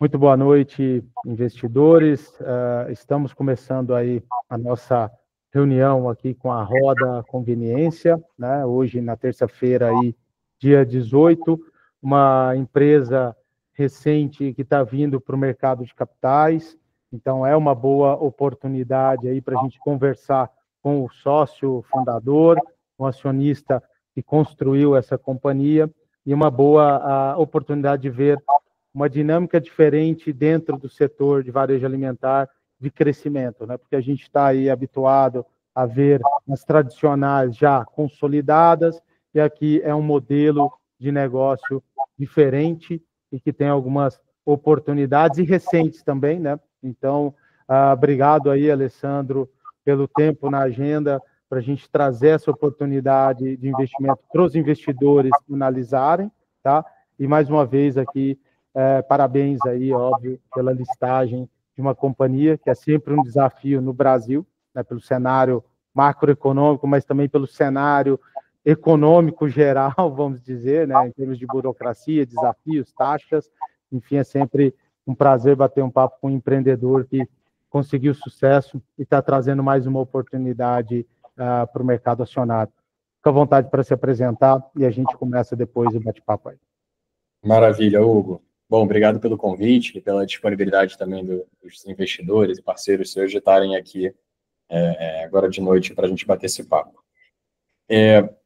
Muito boa noite, investidores. Estamos começando aí a nossa reunião aqui com a Roda Conveniência, né? Hoje, na terça-feira, aí, dia 18, uma empresa recente que está vindo para o mercado de capitais. Então, é uma boa oportunidade aí para a gente conversar com o sócio fundador, um acionista que construiu essa companhia, e uma boa oportunidade de ver uma dinâmica diferente dentro do setor de varejo alimentar de crescimento, né? Porque a gente está aí habituado a ver as tradicionais já consolidadas, e aqui é um modelo de negócio diferente e que tem algumas oportunidades, e recentes também, né? Então, obrigado aí, Alessandro, pelo tempo na agenda para a gente trazer essa oportunidade de investimento para os investidores analisarem, tá? E mais uma vez aqui, parabéns aí, óbvio, pela listagem de uma companhia, que é sempre um desafio no Brasil, né, pelo cenário macroeconômico, mas também pelo cenário econômico geral, vamos dizer, né, em termos de burocracia, desafios, taxas. Enfim, é sempre um prazer bater um papo com um empreendedor que conseguiu sucesso e está trazendo mais uma oportunidade para o mercado acionário. Fica à vontade para se apresentar e a gente começa depois o bate-papo aí. Maravilha, Hugo. Bom, obrigado pelo convite e pela disponibilidade também dos investidores e parceiros seus de estarem aqui agora de noite para a gente bater esse papo.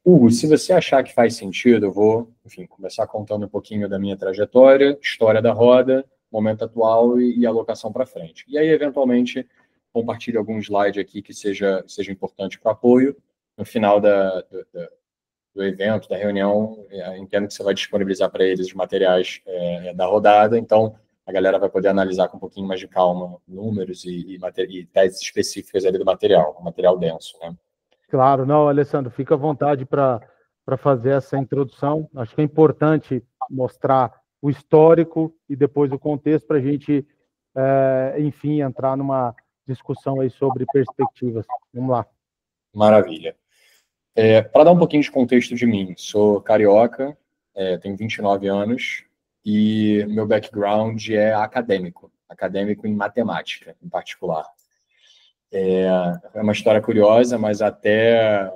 Hugo, se você achar que faz sentido, eu vou, enfim, começar contando um pouquinho da minha trajetória, história da Roda, momento atual e alocação para frente. E aí, eventualmente, compartilho algum slide aqui que seja importante para apoio. No final do evento, da reunião, entendo que você vai disponibilizar para eles os materiais da rodada, então a galera vai poder analisar com um pouquinho mais de calma números e teses específicas ali do material denso, né? Claro, não, Alessandro, fica à vontade para fazer essa introdução. Acho que é importante mostrar o histórico e depois o contexto para a gente, enfim, entrar numa discussão aí sobre perspectivas. Vamos lá. Maravilha. Para dar um pouquinho de contexto de mim, sou carioca, tenho 29 anos e meu background é acadêmico em matemática, em particular. É uma história curiosa, mas até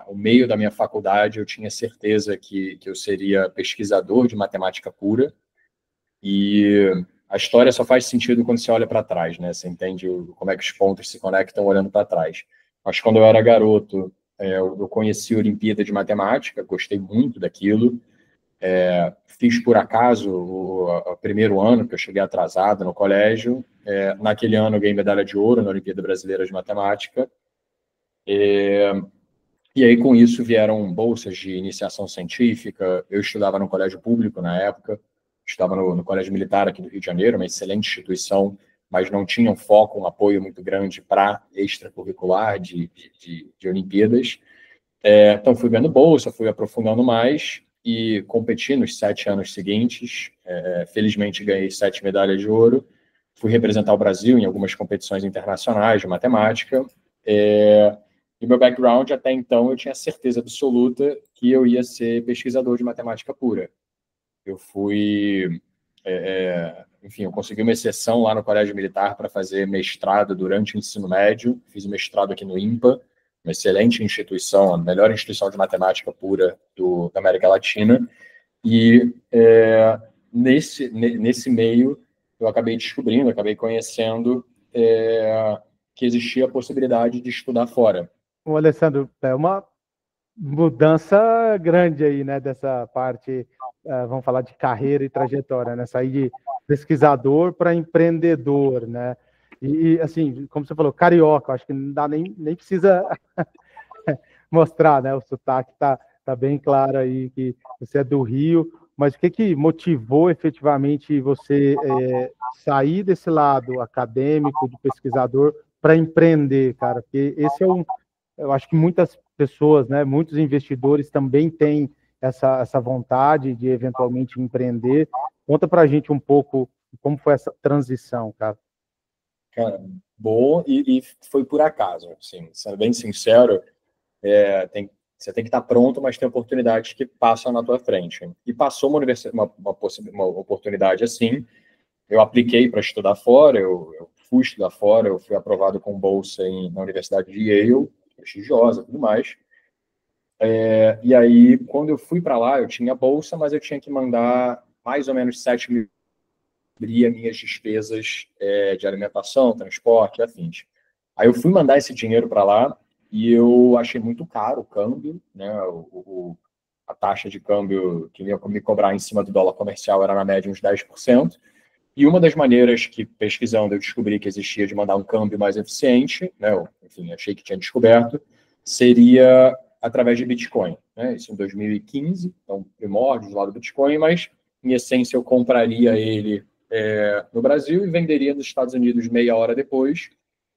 o meio da minha faculdade eu tinha certeza que eu seria pesquisador de matemática pura, e a história só faz sentido quando você olha para trás, né? Você entende como é que os pontos se conectam olhando para trás. Mas quando eu era garoto, eu conheci a Olimpíada de Matemática, gostei muito daquilo. Fiz por acaso o primeiro ano, que eu cheguei atrasado no colégio. Naquele ano eu ganhei medalha de ouro na Olimpíada Brasileira de Matemática. E aí, com isso, vieram bolsas de iniciação científica. Eu estudava no colégio público na época, estava no Colégio Militar aqui do Rio de Janeiro, uma excelente instituição, mas não tinha um foco, um apoio muito grande para extracurricular de Olimpíadas. Então, fui ganhando bolsa, fui aprofundando mais e competi nos 7 anos seguintes. Felizmente, ganhei 7 medalhas de ouro. Fui representar o Brasil em algumas competições internacionais de matemática. E meu background, até então, eu tinha certeza absoluta que eu ia ser pesquisador de matemática pura. Eu fui... enfim, eu consegui uma exceção lá no Colégio Militar para fazer mestrado durante o ensino médio. Fiz mestrado aqui no IMPA, uma excelente instituição, a melhor instituição de matemática pura da América Latina. E nesse meio, eu acabei descobrindo, acabei conhecendo que existia a possibilidade de estudar fora. O Alessandro, é uma mudança grande aí, né, dessa parte, vamos falar de carreira e trajetória, né, sair de pesquisador para empreendedor, né, e assim, como você falou, carioca, acho que não dá nem precisa mostrar, né, o sotaque tá bem claro aí que você é do Rio, mas o que motivou efetivamente você sair desse lado acadêmico, de pesquisador, para empreender, cara? Porque esse eu acho que muitas pessoas, né, muitos investidores também têm essa vontade de eventualmente empreender. Conta para a gente um pouco como foi essa transição, cara. Cara, bom, e foi por acaso, assim, sendo bem sincero, você tem que estar pronto, mas tem oportunidades que passam na tua frente. E passou uma oportunidade assim. eu apliquei para estudar fora, eu fui estudar fora, eu fui aprovado com bolsa na Universidade de Yale, prestigiosa e tudo mais. E aí, quando eu fui para lá, eu tinha bolsa, mas eu tinha que mandar mais ou menos 7 mil minhas despesas de alimentação, transporte, afins. Aí eu fui mandar esse dinheiro para lá e eu achei muito caro o câmbio, né? A taxa de câmbio que ia me cobrar em cima do dólar comercial era na média uns 10%. E uma das maneiras que, pesquisando, eu descobri que existia de mandar um câmbio mais eficiente, né? Enfim, achei que tinha descoberto, seria através de Bitcoin, né? Isso em 2015, então primórdios lá do Bitcoin, mas em essência eu compraria ele no Brasil e venderia nos Estados Unidos meia hora depois,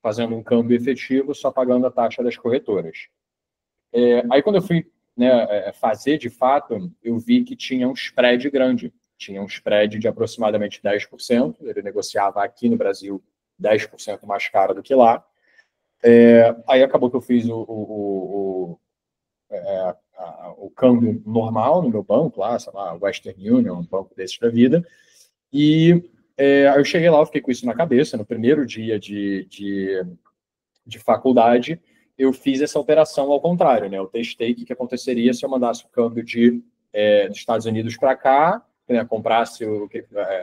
fazendo um câmbio efetivo, só pagando a taxa das corretoras. Aí quando eu fui, né, fazer de fato, eu vi que tinha um spread grande. Tinha um spread de aproximadamente 10%. Ele negociava aqui no Brasil 10% mais caro do que lá. Aí acabou que eu fiz o câmbio normal no meu banco, lá, sei lá, Western Union, um banco desses da vida. E eu cheguei lá, eu fiquei com isso na cabeça. No primeiro dia de faculdade, eu fiz essa operação ao contrário, né? Eu testei o que aconteceria se eu mandasse o câmbio dos Estados Unidos para cá, né? Comprasse o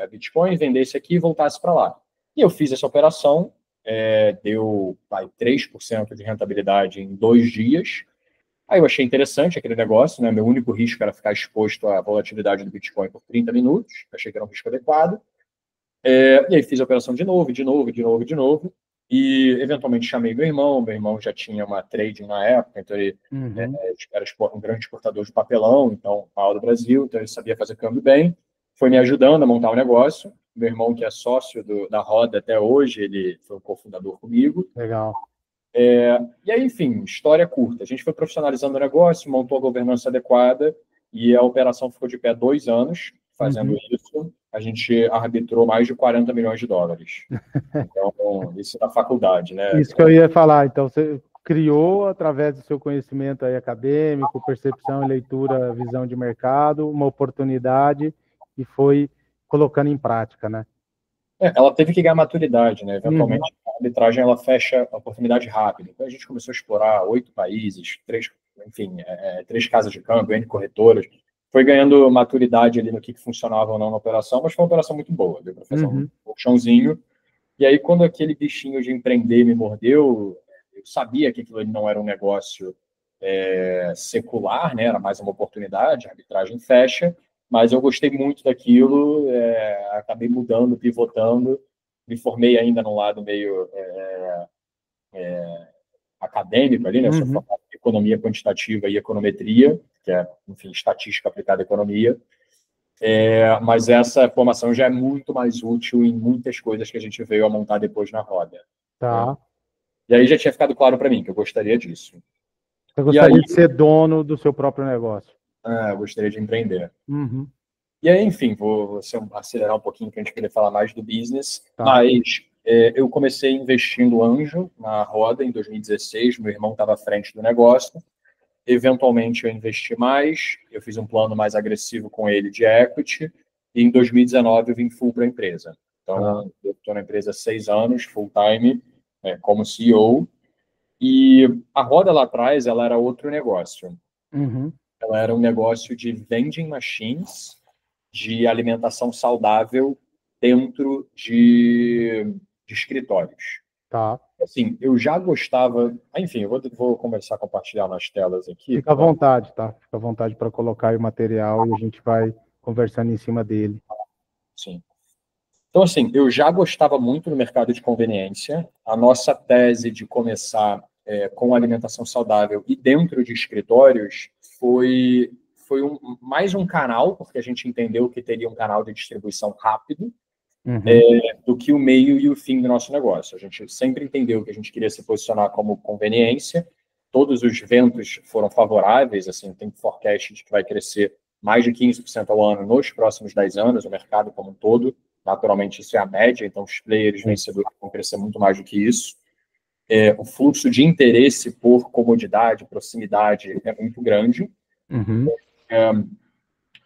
Bitcoin, vendesse aqui e voltasse para lá. E eu fiz essa operação, deu 3% de rentabilidade em 2 dias. Aí eu achei interessante aquele negócio, né? Meu único risco era ficar exposto à volatilidade do Bitcoin por 30 minutos. Achei que era um risco adequado. E aí fiz a operação de novo. E, eventualmente, chamei meu irmão. Meu irmão já tinha uma trading na época, então ele era um grande exportador de papelão, então, do Brasil, então ele sabia fazer câmbio bem. Foi me ajudando a montar o negócio. Meu irmão, que é sócio da Roda até hoje, ele foi um cofundador comigo. Legal. E aí, enfim, história curta. A gente foi profissionalizando o negócio, montou a governança adequada e a operação ficou de pé 2 anos fazendo isso. A gente arbitrou mais de 40 milhões de dólares. Então, isso na faculdade, né? Isso que eu ia falar. Então, você criou, através do seu conhecimento aí acadêmico, percepção e leitura, visão de mercado, uma oportunidade e foi colocando em prática, né? Ela teve que ganhar maturidade, né? Eventualmente, a arbitragem ela fecha a oportunidade rápido. Então, a gente começou a explorar 8 países, 3 casas de câmbio, N corretoras. Foi ganhando maturidade ali no que funcionava ou não na operação, mas foi uma operação muito boa. Deu para fazer um colchãozinho. E aí, quando aquele bichinho de empreender me mordeu, eu sabia que aquilo ali não era um negócio secular, né? Era mais uma oportunidade, a arbitragem fecha. Mas eu gostei muito daquilo, acabei mudando, pivotando, me formei ainda num lado meio acadêmico ali, né? Sou formado em economia quantitativa e econometria, que é, enfim, estatística aplicada à economia. Mas essa formação já é muito mais útil em muitas coisas que a gente veio a montar depois na Roda. Tá. Né? E aí já tinha ficado claro para mim que eu gostaria disso. Você gostaria de ser dono do seu próprio negócio? Eu gostaria de empreender. E aí, enfim, vou acelerar um pouquinho para a gente poder falar mais do business. Tá. Mas eu comecei investindo anjo na Roda em 2016. Meu irmão estava à frente do negócio. Eventualmente, eu investi mais. Eu fiz um plano mais agressivo com ele de equity. E em 2019, eu vim full para a empresa. Então, eu estou na empresa há 6 anos, full time, como CEO. E a Roda lá atrás, ela era outro negócio. Ela era um negócio de vending machines, de alimentação saudável dentro de escritórios. Tá. Assim, eu já gostava... Enfim, eu vou começar a compartilhar nas telas aqui. Fica à vontade, tá? Fica à vontade para colocar aí o material e a gente vai conversando em cima dele. Sim. Então, assim, eu já gostava muito do mercado de conveniência. A nossa tese de começar com alimentação saudável e dentro de escritórios foi mais um canal, porque a gente entendeu que teria um canal de distribuição rápido, do que o meio e o fim do nosso negócio. A gente sempre entendeu que a gente queria se posicionar como conveniência. Todos os ventos foram favoráveis, assim, tem forecast de que vai crescer mais de 15% ao ano nos próximos 10 anos, o mercado como um todo. Naturalmente, isso é a média, então os players vencedores vão crescer muito mais do que isso. O fluxo de interesse por comodidade, proximidade é muito grande.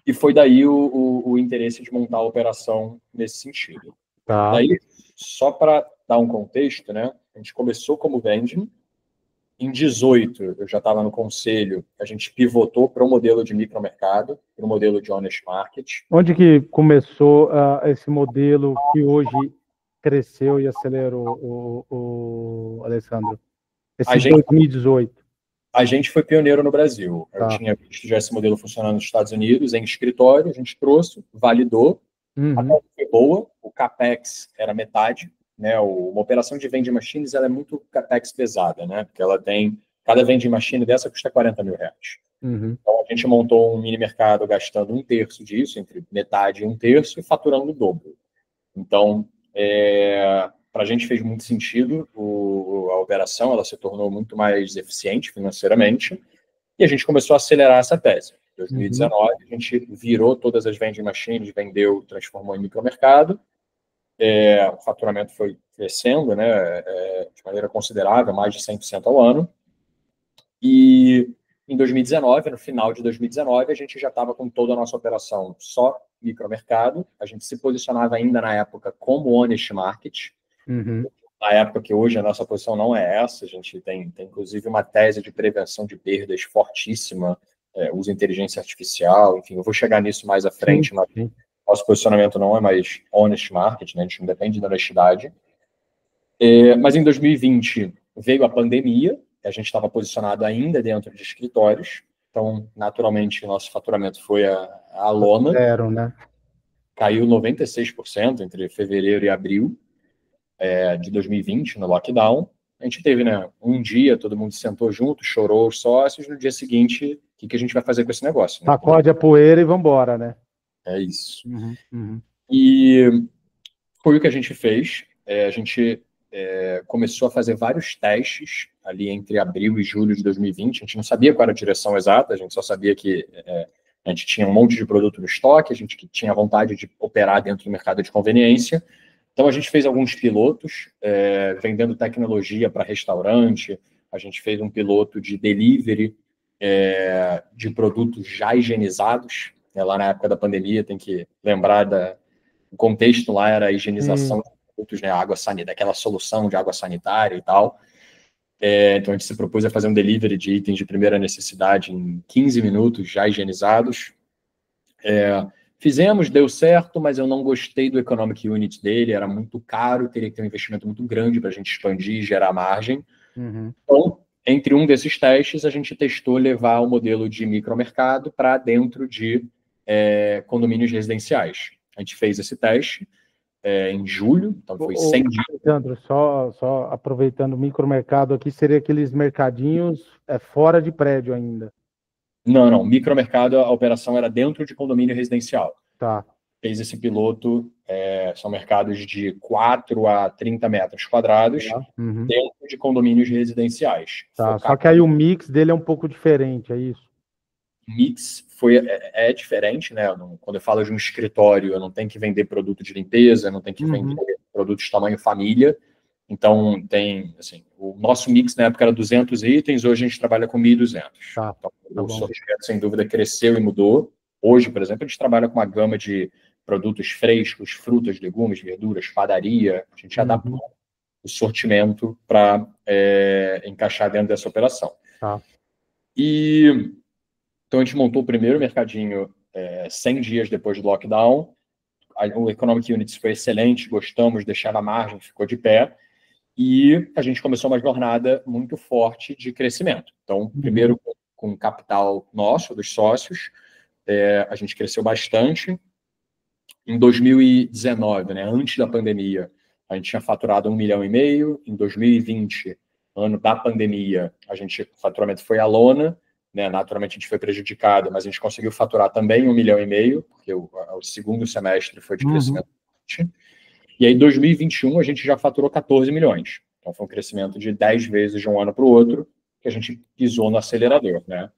E foi daí o interesse de montar a operação nesse sentido. Tá. Daí, só para dar um contexto, né? A gente começou como vending. Em 18, eu já estava no conselho, a gente pivotou para o modelo de micromercado, para o modelo de honest market. Onde que começou esse modelo que hoje cresceu e acelerou, o Alessandro? A Esse gente, 2018. a gente foi pioneiro no Brasil. Eu Tá. tinha visto já esse modelo funcionando nos Estados Unidos, em escritório, a gente trouxe, validou, a Uhum. tese foi boa, o CAPEX era metade, né? Uma operação de vending machines ela é muito CAPEX pesada, né? Porque ela tem, cada vending machine dessa custa 40 mil reais. Uhum. Então, a gente montou um mini mercado gastando um terço disso, entre metade e um terço, e faturando o dobro. Então, para a gente fez muito sentido a operação, ela se tornou muito mais eficiente financeiramente, e a gente começou a acelerar essa tese. Em Uhum. 2019, a gente virou todas as vending machines, vendeu, transformou em micromercado, o faturamento foi crescendo, né, de maneira considerável, mais de 100% ao ano, e em 2019, no final de 2019, a gente já estava com toda a nossa operação só micromercado. A gente se posicionava ainda na época como honest market. Uhum. Na época que hoje a nossa posição não é essa, a gente tem inclusive uma tese de prevenção de perdas fortíssima, usa inteligência artificial, enfim, eu vou chegar nisso mais à Sim, frente, mas sim. nosso posicionamento não é mais honest market, né? A gente não depende da honestidade. Mas em 2020 veio a pandemia, a gente estava posicionado ainda dentro de escritórios, então, naturalmente, o nosso faturamento foi a lona, Zero, né? caiu 96% entre fevereiro e abril de 2020, no lockdown. A gente teve, né, um dia, todo mundo sentou junto, chorou os sócios, no dia seguinte, o que a gente vai fazer com esse negócio? Né? Sacode a poeira e vambora, né? É isso. Uhum. Uhum. E foi o que a gente fez. A gente começou a fazer vários testes ali entre abril e julho de 2020. A gente não sabia qual era a direção exata, a gente só sabia que a gente tinha um monte de produto no estoque, a gente tinha vontade de operar dentro do mercado de conveniência. Então, a gente fez alguns pilotos, vendendo tecnologia para restaurante, a gente fez um piloto de delivery de produtos já higienizados. Lá na época da pandemia, tem que lembrar o contexto lá era a higienização Sim. de produtos, né, água sanitária, aquela solução de água sanitária e tal. Então, a gente se propôs a fazer um delivery de itens de primeira necessidade em 15 minutos, já higienizados. Fizemos, deu certo, mas eu não gostei do economic unit dele, era muito caro, teria que ter um investimento muito grande para a gente expandir e gerar margem. Uhum. Então, entre um desses testes, a gente testou levar o modelo de micromercado para dentro de condomínios residenciais. A gente fez esse teste em julho, então foi 100 dias. Alessandro, só aproveitando o micromercado aqui, seria aqueles mercadinhos fora de prédio ainda. Não, micromercado, a operação era dentro de condomínio residencial. Tá. Fez esse piloto, são mercados de 4 a 30 metros quadrados, Tá. Uhum. dentro de condomínios residenciais. Tá. Só Focado que aí o mix dele é um pouco diferente, é isso? mix diferente, né? Quando eu falo de um escritório, eu não tenho que vender produto de limpeza, eu não tenho que vender produtos de tamanho família. Então, tem, assim, o nosso mix na época era 200 itens, hoje a gente trabalha com 1.200. Tá. Então, Tá o bom. sortimento, sem dúvida, cresceu e mudou. Hoje, por exemplo, a gente trabalha com uma gama de produtos frescos, frutas, legumes, verduras, padaria. A gente adaptou o sortimento para encaixar dentro dessa operação. Tá. E então a gente montou o primeiro mercadinho 100 dias depois do lockdown. O Economic Units foi excelente, gostamos, deixaram a margem, ficou de pé. E a gente começou uma jornada muito forte de crescimento. Então, primeiro com o capital nosso, dos sócios, a gente cresceu bastante. Em 2019, né, antes da pandemia, a gente tinha faturado 1,5 milhão. Em 2020, ano da pandemia, o faturamento foi à lona, né, naturalmente a gente foi prejudicado, mas a gente conseguiu faturar também 1,5 milhão, porque o segundo semestre foi de crescimento. E aí, em 2021, a gente já faturou 14 milhões. Então, foi um crescimento de 10 vezes de um ano para o outro, que a gente pisou no acelerador, né?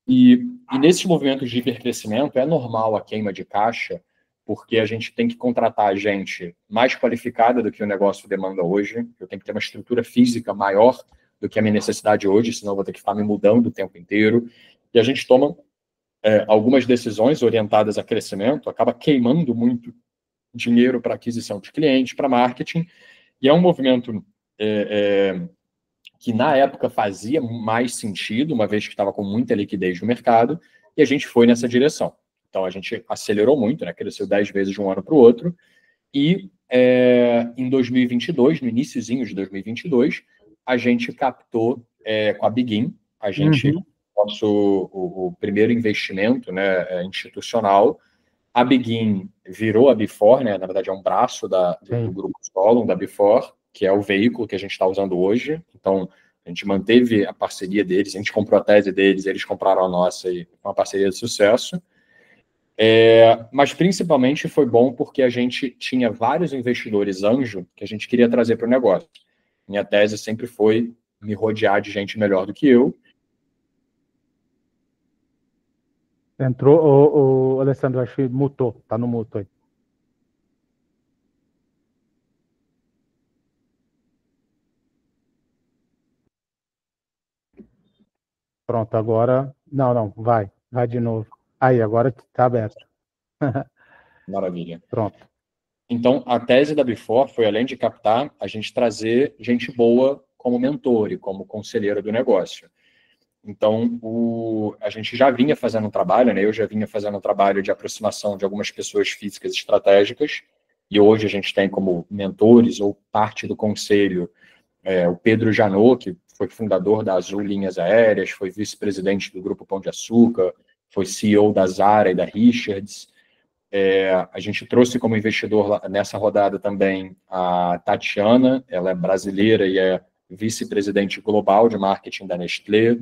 E nesses movimentos de hipercrescimento, é normal a queima de caixa, porque a gente tem que contratar gente mais qualificada do que o negócio demanda hoje. Eu tenho que ter uma estrutura física maior do que a minha necessidade hoje, senão eu vou ter que ficar me mudando o tempo inteiro. E a gente toma algumas decisões orientadas a crescimento, acaba queimando muito dinheiro para aquisição de clientes, para marketing, e é um movimento que na época fazia mais sentido, uma vez que estava com muita liquidez no mercado, e a gente foi nessa direção. Então, a gente acelerou muito, né? Cresceu 10 vezes de um ano para o outro, e em 2022, no iniciozinho de 2022, a gente captou com a Begin, a gente, o primeiro investimento, né, institucional. A Begin virou a Before, né? Na verdade, é um braço do grupo Solon, da Before, que é o veículo que a gente está usando hoje. Então, a gente manteve a parceria deles, a gente comprou a tese deles, eles compraram a nossa, e foi uma parceria de sucesso. Mas, principalmente, foi bom porque a gente tinha vários investidores anjo que a gente queria trazer para o negócio. Minha tese sempre foi me rodear de gente melhor do que eu. Entrou, o Alessandro, acho que mutou, tá no muto aí. Pronto, agora... Não, vai de novo. Aí, agora tá aberto. Maravilha. Pronto. Então, a tese da Before foi, além de captar, a gente trazer gente boa como mentor e como conselheiro do negócio. Então, a gente já vinha fazendo um trabalho, né? Eu já vinha fazendo um trabalho de aproximação de algumas pessoas físicas estratégicas, e hoje a gente tem como mentores ou parte do conselho o Pedro Janot, que foi fundador da Azul Linhas Aéreas, foi vice-presidente do Grupo Pão de Açúcar, foi CEO da Zara e da Richards. A gente trouxe como investidor nessa rodada também a Tatiana, ela é brasileira e é vice-presidente global de marketing da Nestlé.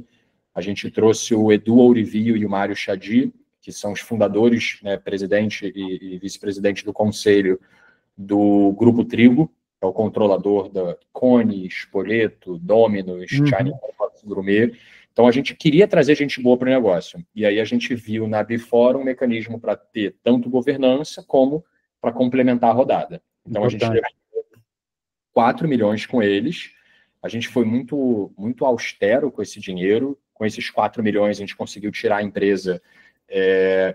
A gente trouxe o Edu Ourivio e o Mário Chadi, que são os fundadores, né, presidente e vice-presidente do conselho do Grupo Trigo, que é o controlador da Cone, Spoleto, Domino's, Chinese Gourmet. Então, a gente queria trazer gente boa para o negócio. E aí a gente viu na Before um mecanismo para ter tanto governança como para complementar a rodada. Então, a gente levou 4 milhões com eles. A gente foi muito, muito austero com esse dinheiro. Com esses 4 milhões, a gente conseguiu tirar a empresa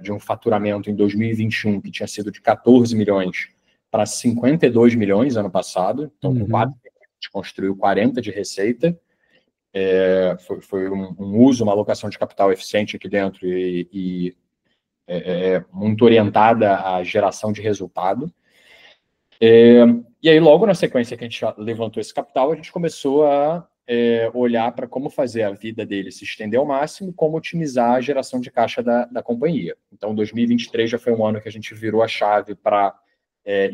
de um faturamento em 2021, que tinha sido de 14 milhões, para 52 milhões ano passado. Então, com 4 milhões, a gente construiu 40 de receita. Foi um uso, uma alocação de capital eficiente aqui dentro e muito orientada à geração de resultado. E aí, logo na sequência que a gente levantou esse capital, a gente começou a olhar para como fazer a vida dele se estender ao máximo, como otimizar a geração de caixa da companhia. Então, 2023 já foi um ano que a gente virou a chave para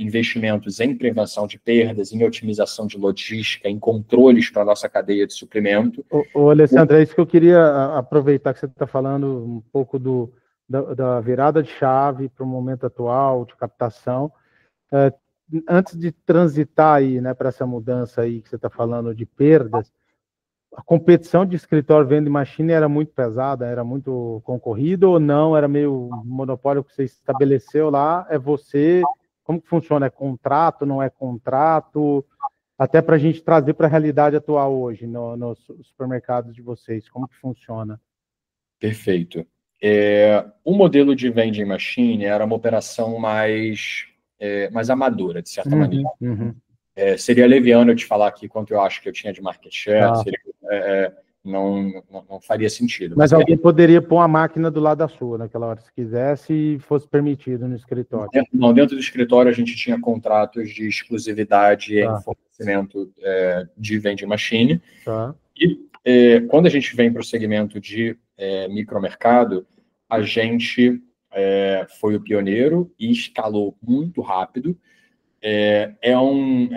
investimentos em prevenção de perdas, em otimização de logística, em controles para a nossa cadeia de suprimento. Ô, Alessandro, é isso que eu queria aproveitar que você está falando um pouco da virada de chave para o momento atual, de captação. Antes de transitar aí, né, para essa mudança aí que você está falando de perdas, a competição de escritório vending machine era muito pesada, era muito concorrida ou não? Era meio monopólio que você estabeleceu lá, é você... Como que funciona? É contrato, não é contrato? Até para a gente trazer para a realidade atual hoje, nos supermercados de vocês, como que funciona? Perfeito. O modelo de vending machine era uma operação mais amadora, de certa maneira. Seria leviano eu te falar aqui quanto eu acho que eu tinha de market share, não faria sentido. Mas alguém poderia pôr uma máquina do lado da sua naquela hora, se quisesse, e fosse permitido no escritório. Dentro do escritório a gente tinha contratos de exclusividade em fornecimento de vending machine. E quando a gente vem para o segmento de micromercado, a gente foi o pioneiro e escalou muito rápido. É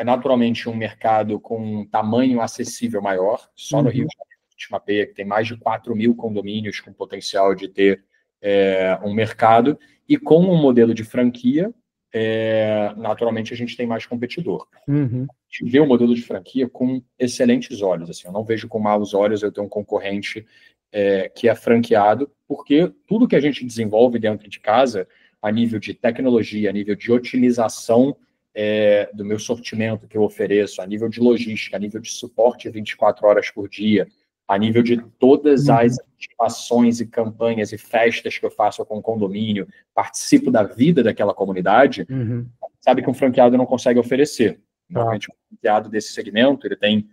naturalmente um mercado com um tamanho acessível maior. Só no Rio de Janeiro a gente mapeia que tem mais de 4.000 condomínios com potencial de ter um mercado. E com um modelo de franquia, naturalmente a gente tem mais competidor. A gente vê o modelo de franquia com excelentes olhos. Assim, eu não vejo com maus olhos eu ter um concorrente que é franqueado, porque tudo que a gente desenvolve dentro de casa, a nível de tecnologia, a nível de otimização do meu sortimento que eu ofereço, a nível de logística, a nível de suporte 24 horas por dia, a nível de todas as ativações e campanhas e festas que eu faço com o condomínio, participo da vida daquela comunidade, sabe que um franqueado não consegue oferecer. Normalmente, um franqueado desse segmento, ele tem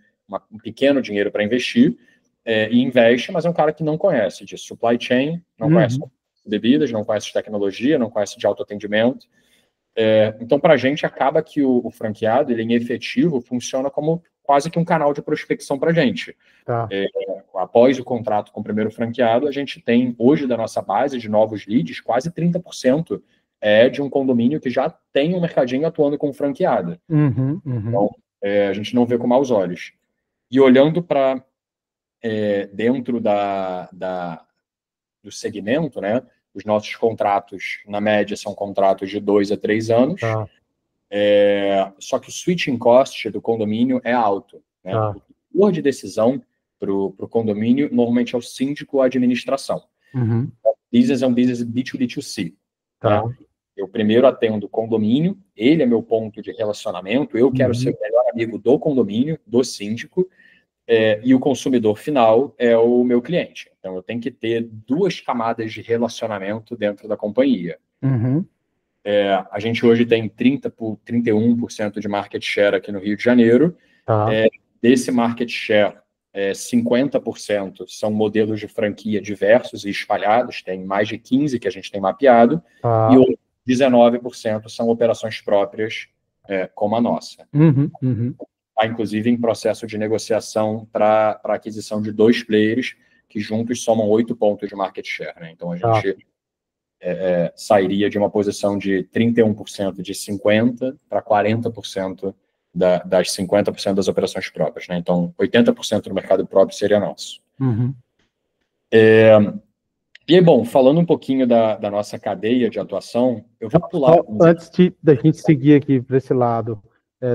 um pequeno dinheiro para investir e investe, mas é um cara que não conhece de supply chain, não conhece bebidas, não conhece de tecnologia, não conhece de autoatendimento. Então, para a gente, acaba que o franqueado, ele em efetivo, funciona como quase que um canal de prospecção para a gente. Tá. Após o contrato com o primeiro franqueado, a gente tem, hoje, da nossa base de novos leads, quase 30% de um condomínio que já tem um mercadinho atuando com franqueado. Então, a gente não vê com maus olhos. E olhando para dentro do segmento, né? Os nossos contratos, na média, são contratos de 2 a 3 anos. Tá. Só que o switching cost do condomínio é alto. Né? Tá. O valor de decisão para o condomínio, normalmente, é o síndico ou a administração. Business é um business B2B2C. Tá. Né? Eu primeiro atendo o condomínio, ele é meu ponto de relacionamento, eu quero ser o melhor amigo do condomínio, do síndico, e o consumidor final é o meu cliente. Então, eu tenho que ter 2 camadas de relacionamento dentro da companhia. A gente hoje tem 31% de market share aqui no Rio de Janeiro. Tá. Desse market share, 50% são modelos de franquia diversos e espalhados, tem mais de 15 que a gente tem mapeado, e outros 19% são operações próprias, como a nossa. Está, inclusive, em processo de negociação para aquisição de 2 players, que juntos somam 8 pontos de market share. Né? Então, a gente sairia de uma posição de 31% de 50% para 40% das 50% das operações próprias. Né? Então, 80% do mercado próprio seria nosso. E aí, bom, falando um pouquinho da nossa cadeia de atuação, eu vou pular... Antes da gente seguir aqui para esse lado,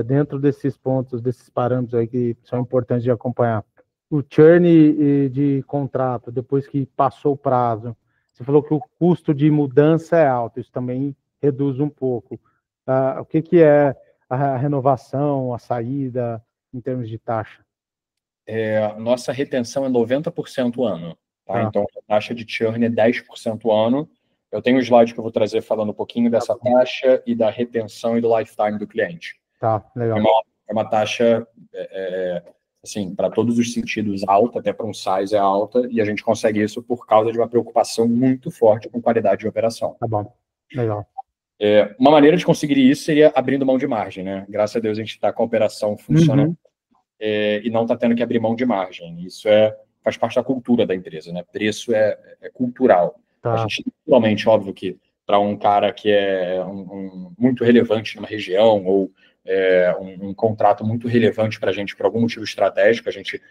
dentro desses pontos, desses parâmetros aí que são importantes de acompanhar, o churn de contrato, depois que passou o prazo, você falou que o custo de mudança é alto, isso também reduz um pouco. O que é a renovação, a saída, em termos de taxa? Nossa retenção é 90% ano. Tá? Então, a taxa de churn é 10% ano. Eu tenho um slide que eu vou trazer falando um pouquinho dessa taxa e da retenção e do lifetime do cliente. Tá, legal. É uma taxa, assim, para todos os sentidos, alta, até para um size é alta, e a gente consegue isso por causa de uma preocupação muito forte com qualidade de operação. Tá bom, legal. Uma maneira de conseguir isso seria abrindo mão de margem, né? Graças a Deus a gente está com a operação funcionando e não está tendo que abrir mão de margem. Isso faz parte da cultura da empresa, né? Preço é cultural. Tá. A gente, naturalmente, óbvio que para um cara que é muito relevante numa região ou um contrato muito relevante para a gente por algum motivo estratégico, a gente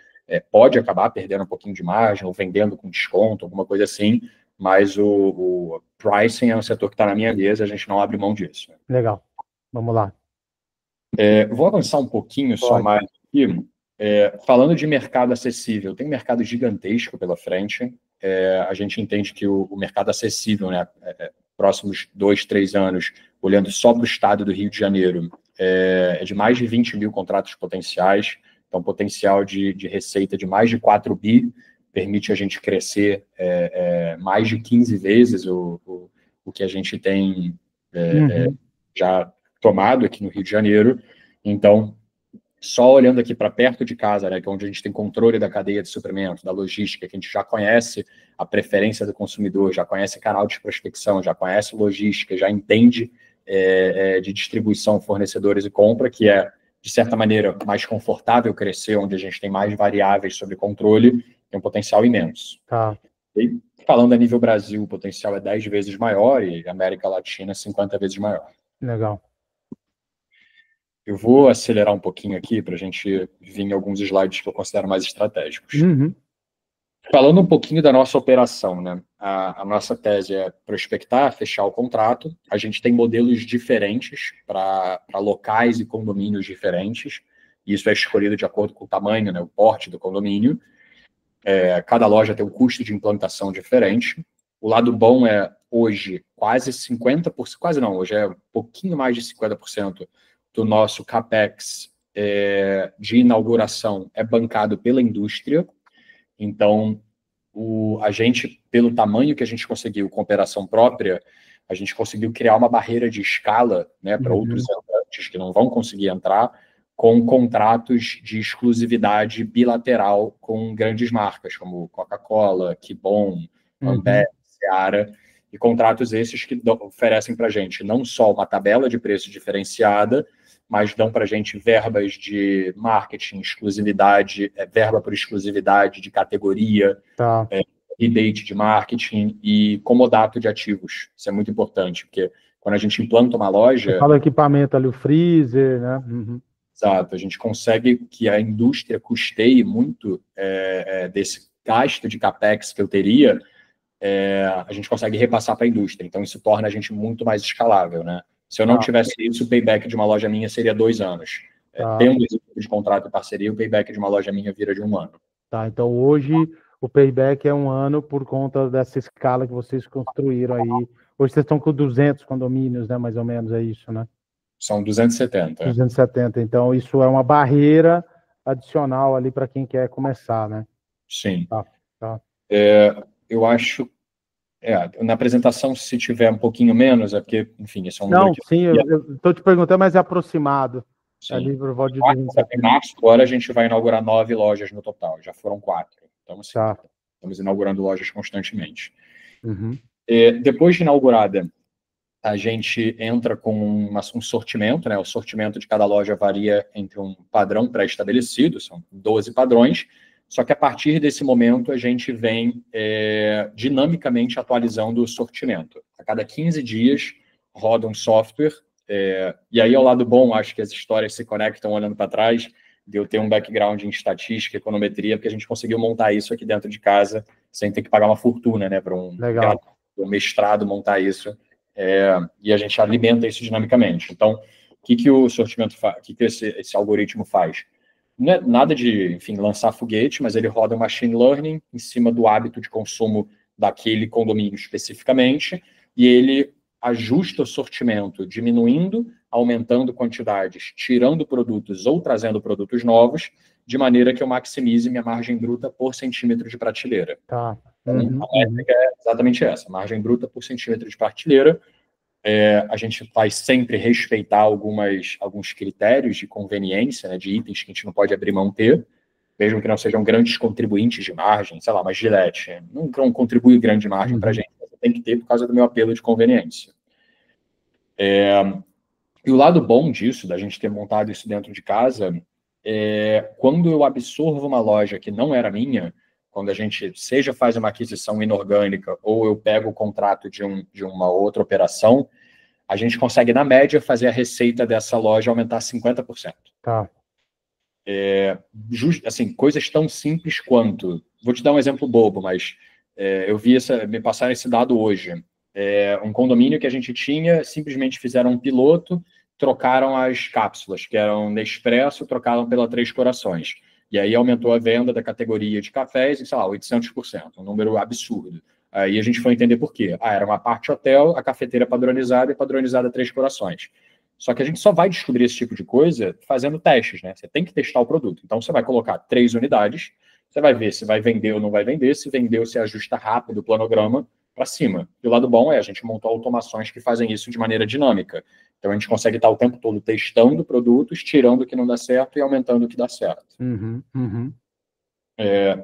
pode acabar perdendo um pouquinho de margem ou vendendo com desconto, alguma coisa assim, mas o pricing é um setor que está na minha mesa, a gente não abre mão disso. Legal, vamos lá. Vou avançar um pouquinho só mais aqui. Falando de mercado acessível, tem um mercado gigantesco pela frente. A gente entende que o mercado acessível, né, próximos 2, 3 anos, olhando só para o estado do Rio de Janeiro, é de mais de 20 mil contratos potenciais. Então, potencial de receita de mais de 4 bi, permite a gente crescer mais de 15 vezes o que a gente tem já tomado aqui no Rio de Janeiro. Então, só olhando aqui para perto de casa, né, que é onde a gente tem controle da cadeia de suprimento, da logística, que a gente já conhece a preferência do consumidor, já conhece canal de prospecção, já conhece logística, já entende de distribuição, fornecedores e compra, que de certa maneira, mais confortável crescer, onde a gente tem mais variáveis sobre controle, tem um potencial imenso. Tá. E, falando a nível Brasil, o potencial é 10 vezes maior e América Latina 50 vezes maior. Legal. Eu vou acelerar um pouquinho aqui para a gente vir em alguns slides que eu considero mais estratégicos. Falando um pouquinho da nossa operação, né? A nossa tese é prospectar, fechar o contrato. A gente tem modelos diferentes para locais e condomínios diferentes. Isso é escolhido de acordo com o tamanho, né, o porte do condomínio. Cada loja tem um custo de implantação diferente. O lado bom hoje, quase 50%, quase não, hoje é um pouquinho mais de 50% do nosso CAPEX de inauguração é bancado pela indústria. Então, a gente, pelo tamanho que a gente conseguiu com operação própria, a gente conseguiu criar uma barreira de escala, né, para outros entrantes que não vão conseguir entrar, com contratos de exclusividade bilateral com grandes marcas, como Coca-Cola, Kibon, Ambev, Seara, e contratos esses que oferecem para a gente não só uma tabela de preço diferenciada, mas dão para a gente verbas de marketing, exclusividade, verba por exclusividade de categoria, Tá. rebate de marketing e comodato de ativos. Isso é muito importante, porque quando a gente implanta uma loja... Você fala o equipamento ali, o freezer, né? Exato, a gente consegue que a indústria custeie muito desse gasto de CAPEX que eu teria, a gente consegue repassar para a indústria. Então, isso torna a gente muito mais escalável, né? Se eu não tivesse isso, o payback de uma loja minha seria 2 anos. Tendo esse tipo de contrato e parceria, o payback de uma loja minha vira de 1 ano. Tá, então hoje o payback é 1 ano por conta dessa escala que vocês construíram aí. Hoje vocês estão com 200 condomínios, né? Mais ou menos, é isso, né? São 270. 270. Então, isso é uma barreira adicional ali para quem quer começar, né? Sim. Tá. Eu acho... na apresentação, se tiver um pouquinho menos, é porque, enfim, esse é um número que... Sim, eu estou te perguntando, mas é aproximado. Sim. Ali por volta de Em março, agora a gente vai inaugurar 9 lojas no total, já foram 4. Então, assim, estamos inaugurando lojas constantemente. Depois de inaugurada, a gente entra com um sortimento, né? O sortimento de cada loja varia entre um padrão pré-estabelecido, são 12 padrões, só que a partir desse momento a gente vem dinamicamente atualizando o sortimento. A cada 15 dias roda um software, e aí ao lado bom, acho que as histórias se conectam olhando para trás, de eu ter um background em estatística, econometria, porque a gente conseguiu montar isso aqui dentro de casa, sem ter que pagar uma fortuna, né, para um mestrado montar isso, e a gente alimenta isso dinamicamente. Então, o que o sortimento faz? O que esse algoritmo faz? Não é nada de, enfim, lançar foguete, mas ele roda um machine learning em cima do hábito de consumo daquele condomínio especificamente, e ele ajusta o sortimento, diminuindo, aumentando quantidades, tirando produtos ou trazendo produtos novos, de maneira que eu maximize minha margem bruta por centímetro de prateleira. Tá. A métrica é exatamente essa, margem bruta por centímetro de prateleira. A gente vai sempre respeitar alguns critérios de conveniência, né, de itens que a gente não pode abrir mão ter, mesmo que não sejam grandes contribuintes de margem, sei lá, mas Gillette não contribui grande margem para a gente, você tem que ter por causa do meu apelo de conveniência. E o lado bom disso, da gente ter montado isso dentro de casa, quando eu absorvo uma loja que não era minha, quando a gente seja faz uma aquisição inorgânica ou eu pego o contrato de uma outra operação, a gente consegue, na média, fazer a receita dessa loja aumentar 50%. Tá. Assim, coisas tão simples quanto... Vou te dar um exemplo bobo, mas eu vi me passaram esse dado hoje. Um condomínio que a gente tinha, simplesmente fizeram um piloto, trocaram as cápsulas, que eram Nespresso, trocaram pela Três Corações. E aí aumentou a venda da categoria de cafés em, sei lá, 800%, um número absurdo. Aí a gente foi entender por quê. Era uma parte hotel, a cafeteira padronizada e padronizada Três Corações. Só que a gente só vai descobrir esse tipo de coisa fazendo testes, né? Você tem que testar o produto. Então, você vai colocar 3 unidades, você vai ver se vai vender ou não vai vender, se vendeu, você ajusta rápido o planograma para cima. E o lado bom é a gente montar automações que fazem isso de maneira dinâmica. Então, a gente consegue estar o tempo todo testando produtos, tirando o que não dá certo e aumentando o que dá certo.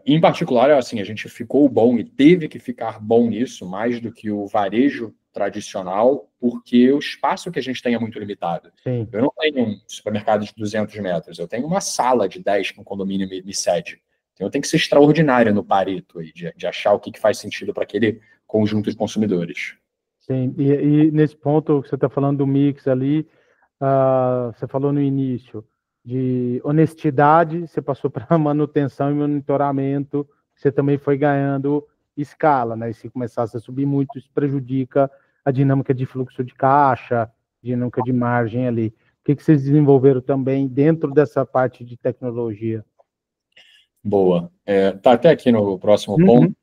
Em particular, assim, a gente ficou bom e teve que ficar bom nisso, mais do que o varejo tradicional, porque o espaço que a gente tem é muito limitado. Sim. Eu não tenho um supermercado de 200 metros, eu tenho uma sala de 10 que um condomínio me cede. Então, eu tenho que ser extraordinário no Pareto aí, de achar o que faz sentido para aquele conjunto de consumidores. Sim, e nesse ponto que você está falando do mix ali, você falou no início de honestidade, você passou para manutenção e monitoramento, você também foi ganhando escala, né? E se começasse a subir muito, isso prejudica a dinâmica de fluxo de caixa, dinâmica de margem ali. O que vocês desenvolveram também dentro dessa parte de tecnologia? Boa. Tá até aqui no próximo ponto.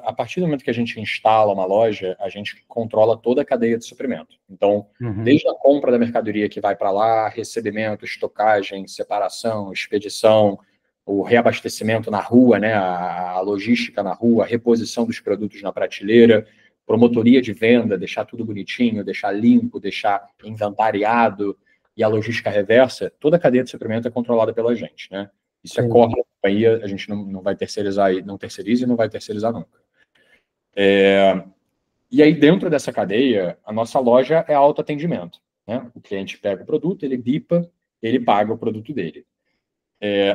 A partir do momento que a gente instala uma loja, a gente controla toda a cadeia de suprimento. Então, desde a compra da mercadoria que vai para lá, recebimento, estocagem, separação, expedição, o reabastecimento na rua, né, a logística na rua, a reposição dos produtos na prateleira, promotoria de venda, deixar tudo bonitinho, deixar limpo, deixar inventariado, e a logística reversa, toda a cadeia de suprimento é controlada pela gente, né? Isso é core da companhia, a gente não vai terceirizar, não terceiriza e não vai terceirizar nunca. E aí, dentro dessa cadeia, a nossa loja é autoatendimento, né? O cliente pega o produto, ele bipa, ele paga o produto dele.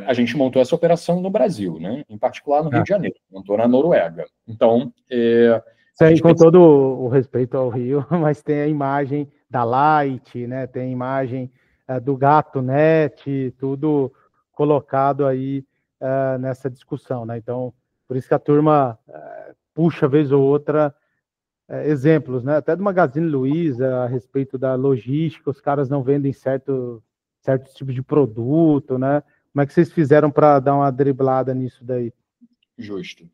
A gente montou essa operação no Brasil, né? Em particular no Rio de Janeiro, montou na Noruega. Então, isso aí, com todo o respeito ao Rio, mas tem a imagem da Light, né? Tem a imagem do Gato Net, tudo colocado aí nessa discussão, né? Então, por isso que a turma puxa, vez ou outra, exemplos, né? Até do Magazine Luiza, a respeito da logística, os caras não vendem certo tipo de produto, né? Como é que vocês fizeram para dar uma driblada nisso daí? Justo.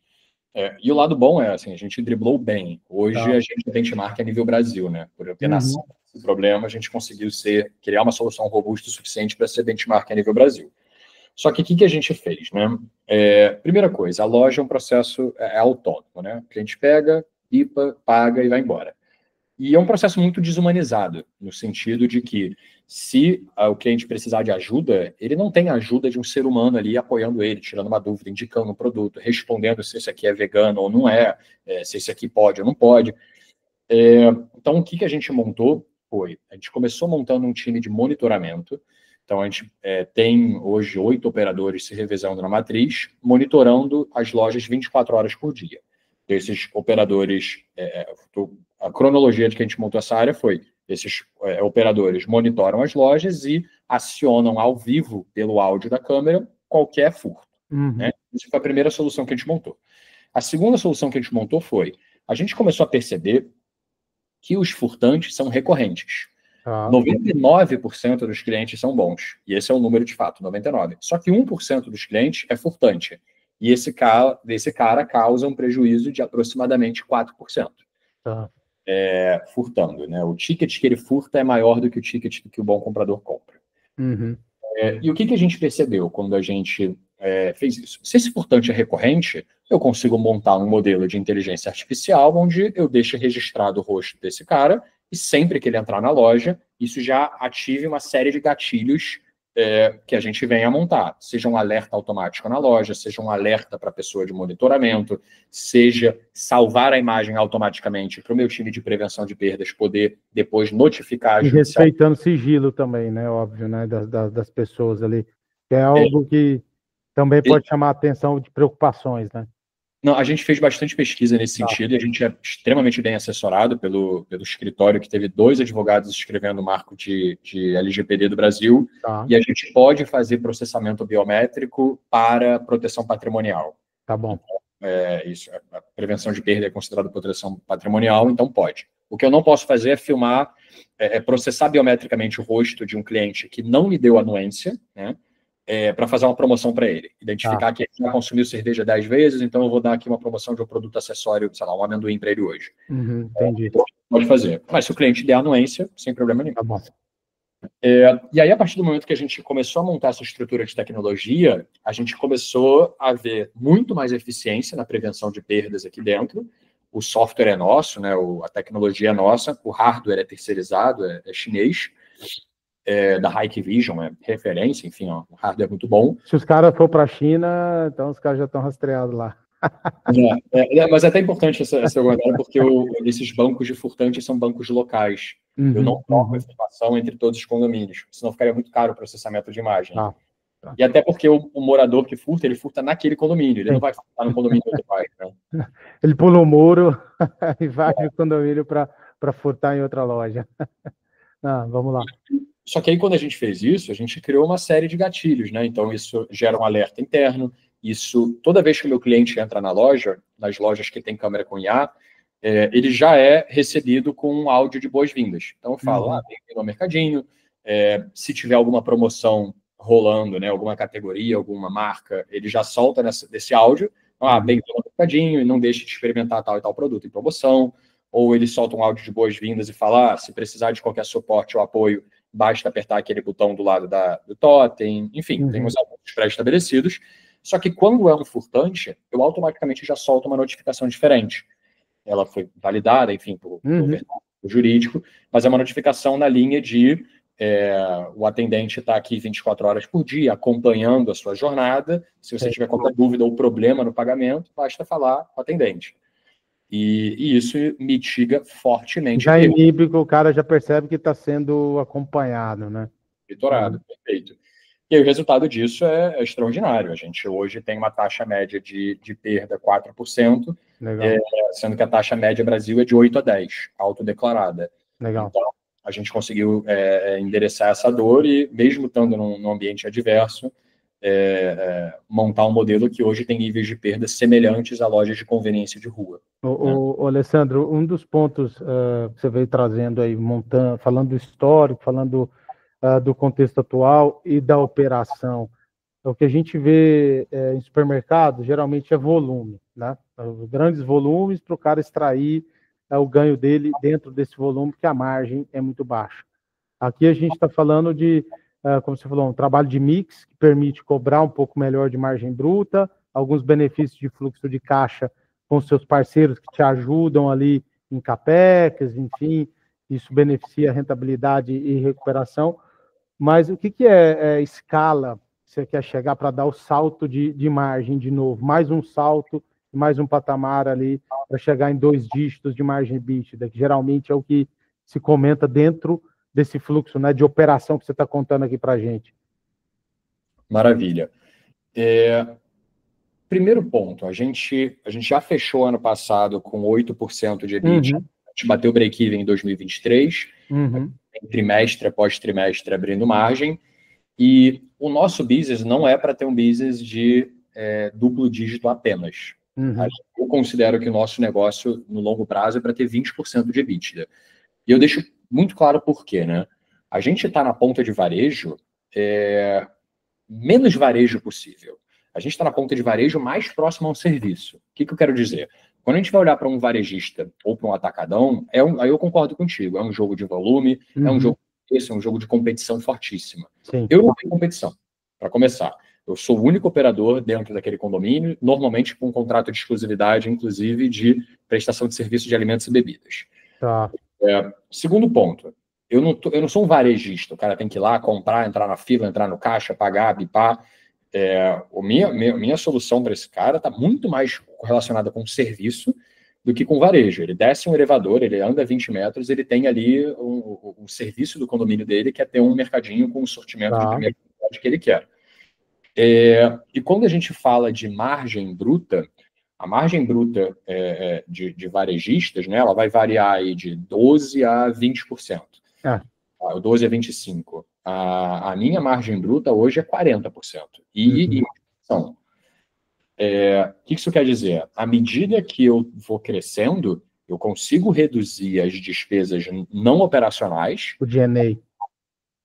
E o lado bom é, assim, a gente driblou bem. Hoje a gente benchmark a nível Brasil, né? Por eu ter nascido esse problema, a gente conseguiu criar uma solução robusta o suficiente para ser benchmark a nível Brasil. Só que o que a gente fez, né? Primeira coisa, a loja é um processo autônomo, né? O cliente pega, pipa, paga e vai embora. E é um processo muito desumanizado, no sentido de que, se o cliente precisar de ajuda, ele não tem a ajuda de um ser humano ali apoiando ele, tirando uma dúvida, indicando um produto, respondendo se esse aqui é vegano ou não é, se esse aqui pode ou não pode. Então, o que a gente montou foi, a gente começou montando um time de monitoramento. Então, a gente tem hoje 8 operadores se revezando na matriz, monitorando as lojas 24 horas por dia. Esses operadores, a cronologia de que a gente montou essa área foi, esses operadores monitoram as lojas e acionam ao vivo, pelo áudio da câmera, qualquer furto. Né? Isso foi a primeira solução que a gente montou. A segunda solução que a gente montou foi, a gente começou a perceber que os furtantes são recorrentes. 99% dos clientes são bons. E esse é o número de fato, 99%. Só que 1% dos clientes é furtante. E esse cara causa um prejuízo de aproximadamente 4%. Furtando, né? O ticket que ele furta é maior do que o ticket que o bom comprador compra. E o que a gente percebeu quando a gente fez isso? Se esse furtante é recorrente, eu consigo montar um modelo de inteligência artificial onde eu deixo registrado o rosto desse cara e sempre que ele entrar na loja, isso já ative uma série de gatilhos que a gente vem a montar. Seja um alerta automático na loja, seja um alerta para a pessoa de monitoramento, seja salvar a imagem automaticamente para o meu time de prevenção de perdas poder depois notificar a judicial. E respeitando sigilo também, né? Óbvio, né? Das pessoas ali. É algo que também pode chamar a atenção de preocupações, né? Não, a gente fez bastante pesquisa nesse sentido e a gente é extremamente bem assessorado pelo escritório que teve 2 advogados escrevendo o marco de LGPD do Brasil e a gente pode fazer processamento biométrico para proteção patrimonial. Tá bom. Isso, a prevenção de perda é considerada proteção patrimonial, então pode. O que eu não posso fazer é filmar, processar biometricamente o rosto de um cliente que não me deu anuência, né? Para fazer uma promoção para ele. Identificar que ele já consumiu cerveja 10 vezes, então eu vou dar aqui uma promoção de um produto acessório, sei lá, um amendoim para ele hoje. Entendi. Pode fazer. Mas se o cliente der anuência, sem problema nenhum. Tá bom. E aí, a partir do momento que a gente começou a montar essa estrutura de tecnologia, a gente começou a ver muito mais eficiência na prevenção de perdas aqui dentro. O software é nosso, né? A tecnologia é nossa, o hardware é terceirizado, é chinês. Da Hikvision, referência, enfim, o hardware é muito bom. Se os caras for para a China, então os caras já estão rastreados lá. Mas é até importante essa guardada, porque esses bancos de furtantes são bancos locais. Eu não troco a informação entre todos os condomínios, senão ficaria muito caro o processamento de imagem. E até porque o morador que furta, ele furta naquele condomínio, ele não vai furtar no condomínio do outro pai. Né? Ele pula o muro e vai no condomínio para furtar em outra loja. Vamos lá. Só que aí, quando a gente fez isso, a gente criou uma série de gatilhos, né? Então, isso gera um alerta interno. Isso, toda vez que o meu cliente entra na loja, nas lojas que tem câmera com IA, ele já é recebido com um áudio de boas-vindas. Então, eu falo, bem-vindo ao mercadinho. Se tiver alguma promoção rolando, né? Alguma categoria, alguma marca, ele já solta desse áudio. Bem-vindo ao mercadinho e não deixe de experimentar tal e tal produto em promoção. Ou ele solta um áudio de boas-vindas e fala, se precisar de qualquer suporte ou apoio, basta apertar aquele botão do lado do totem, enfim, tem uns avisos pré-estabelecidos. Só que quando é um furtante, eu automaticamente já solto uma notificação diferente. ela foi validada, enfim, por jurídico, mas é uma notificação na linha de o atendente está aqui 24 horas por dia, acompanhando a sua jornada. Se você tiver qualquer dúvida ou problema no pagamento, basta falar com o atendente. E isso mitiga fortemente. Já inibe que o cara já percebe que está sendo acompanhado, né? Monitorado, perfeito. E aí, o resultado disso é extraordinário. A gente hoje tem uma taxa média de perda 4%, sendo que a taxa média Brasil é de 8 a 10, autodeclarada. Legal. Então, a gente conseguiu endereçar essa dor e, mesmo estando num ambiente adverso, montar um modelo que hoje tem níveis de perda semelhantes a lojas de conveniência de rua. O Alessandro, um dos pontos que você veio trazendo aí, falando do histórico, falando do contexto atual e da operação, o que a gente vê em supermercado geralmente é volume, né? Grandes volumes para o cara extrair o ganho dele dentro desse volume, porque a margem é muito baixa. Aqui a gente está falando de, como você falou, um trabalho de mix que permite cobrar um pouco melhor de margem bruta, alguns benefícios de fluxo de caixa com seus parceiros que te ajudam ali em capex, enfim, isso beneficia a rentabilidade e recuperação. Mas o que é escala? Você quer chegar para dar o salto de margem de novo, mais um salto, mais um patamar ali, para chegar em 2 dígitos de margem EBITDA, que geralmente é o que se comenta dentro desse fluxo, né, de operação que você está contando aqui para a gente. Maravilha. Primeiro ponto, a gente já fechou ano passado com 8% de EBITDA. A gente bateu o break-even em 2023, trimestre após trimestre abrindo margem, e o nosso business não é para ter um business de duplo dígito apenas. Eu considero que o nosso negócio, no longo prazo, é para ter 20% de EBITDA. E eu deixo muito claro por quê, né? A gente está na ponta de varejo, menos varejo possível. A gente está na ponta de varejo mais próximo a um serviço. O que eu quero dizer? Quando a gente vai olhar para um varejista ou para um atacadão, aí eu concordo contigo, é um jogo de volume, é um jogo é um jogo de competição fortíssima. Sim. Eu não tenho competição, para começar. Eu sou o único operador dentro daquele condomínio, normalmente com um contrato de exclusividade, inclusive de prestação de serviço de alimentos e bebidas. Tá. Segundo ponto, eu não sou um varejista, o cara tem que ir lá, comprar, entrar na fila, entrar no caixa, pagar, bipar. Minha solução para esse cara está muito mais relacionada com serviço do que com varejo. Ele desce um elevador, ele anda 20 metros, ele tem ali o serviço do condomínio dele, que é ter um mercadinho com o sortimento de primeira qualidade que ele quer. E quando a gente fala de margem bruta, a margem bruta de varejistas, né, ela vai variar aí de 12% a 20%. 12% a 25%. A minha margem bruta hoje é 40%. O que isso quer dizer? À medida que eu vou crescendo, eu consigo reduzir as despesas não operacionais. O G&A.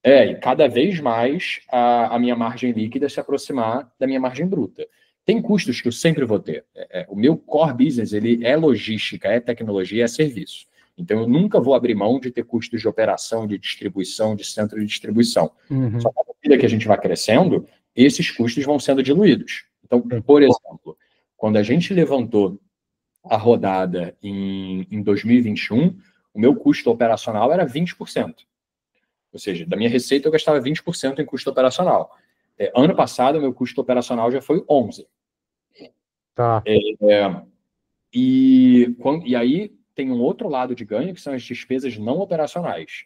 E cada vez mais a minha margem líquida se aproximar da minha margem bruta. Tem custos que eu sempre vou ter. O meu core business, ele é logística, é tecnologia, é serviço. Então, eu nunca vou abrir mão de ter custos de operação, de distribuição, de centro de distribuição. Só que à medida que a gente vai crescendo, esses custos vão sendo diluídos. Então, por exemplo, quando a gente levantou a rodada em 2021, o meu custo operacional era 20%. Ou seja, da minha receita eu gastava 20% em custo operacional. Ano passado, o meu custo operacional já foi 11%. Tá. E aí tem um outro lado de ganho, que são as despesas não operacionais.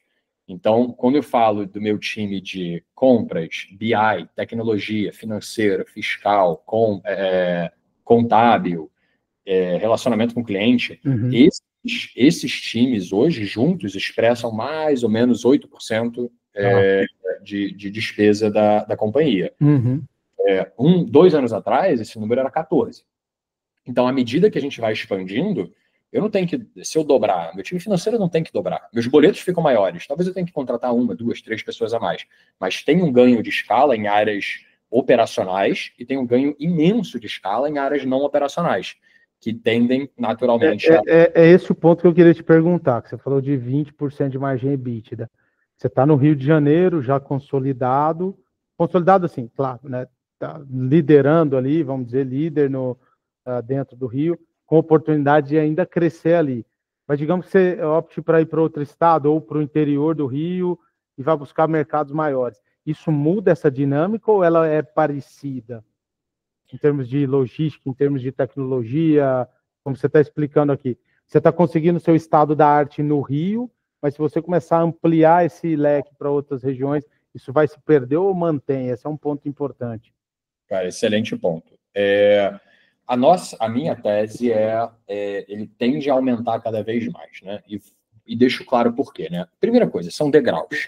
Então, quando eu falo do meu time de compras, BI, tecnologia, financeira, fiscal, contábil, relacionamento com o cliente, esses times hoje juntos expressam mais ou menos 8% de despesa da companhia. 2 anos atrás, esse número era 14%. Então, à medida que a gente vai expandindo, eu não tenho que, se eu dobrar, meu time financeiro não tem que dobrar, meus boletos ficam maiores, talvez eu tenha que contratar 1, 2, 3 pessoas a mais, mas tem um ganho de escala em áreas operacionais e tem um ganho imenso de escala em áreas não operacionais, que tendem naturalmente a... É esse o ponto que eu queria te perguntar, que você falou de 20% de margem EBITDA. Você está no Rio de Janeiro, já consolidado assim, claro, né? Tá liderando ali, vamos dizer, líder dentro do Rio. com oportunidade de ainda crescer ali. Mas digamos que você opte para ir para outro estado ou para o interior do Rio e vá buscar mercados maiores. Isso muda essa dinâmica ou ela é parecida? Em termos de logística, em termos de tecnologia, como você está explicando aqui. Você está conseguindo o seu estado da arte no Rio, mas se você começar a ampliar esse leque para outras regiões, isso vai se perder ou mantém? Esse é um ponto importante. Cara, excelente ponto. A minha tese ele tende a aumentar cada vez mais, né? E deixo claro por quê, né? Primeira coisa, são degraus.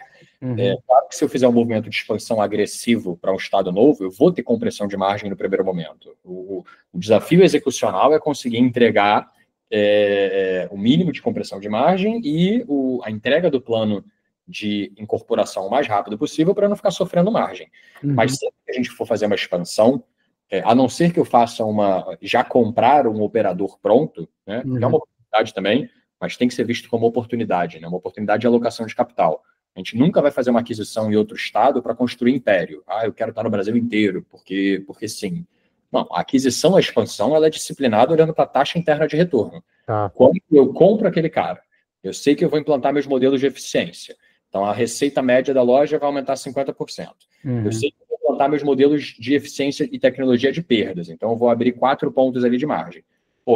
Claro que se eu fizer um movimento de expansão agressivo para um estado novo, eu vou ter compressão de margem no primeiro momento. O desafio execucional é conseguir entregar o mínimo de compressão de margem e a entrega do plano de incorporação o mais rápido possível para não ficar sofrendo margem. Mas sempre que a gente for fazer uma expansão, a não ser que eu faça já comprar um operador pronto, né, que é uma oportunidade também, mas tem que ser visto como oportunidade, né, uma oportunidade de alocação de capital. A gente nunca vai fazer uma aquisição em outro estado para construir império. Eu quero estar no Brasil inteiro, porque sim. Não, a aquisição, a expansão, ela é disciplinada olhando para a taxa interna de retorno. Quando eu compro aquele cara, eu sei que eu vou implantar meus modelos de eficiência. Então, a receita média da loja vai aumentar 50%. Eu sei que eu vou implantar meus modelos de eficiência e tecnologia de perdas. Então, eu vou abrir 4 pontos ali de margem.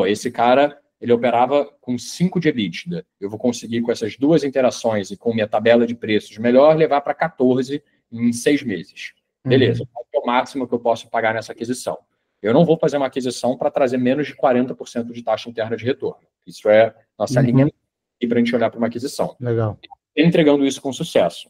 Esse cara, ele operava com 5 de EBITDA. Eu vou conseguir, com essas 2 interações e com minha tabela de preços melhor, levar para 14 em 6 meses. Beleza, qual é o máximo que eu posso pagar nessa aquisição? Eu não vou fazer uma aquisição para trazer menos de 40% de taxa interna de retorno. Isso é nossa linha para a gente olhar para uma aquisição. Legal. Entregando isso com sucesso.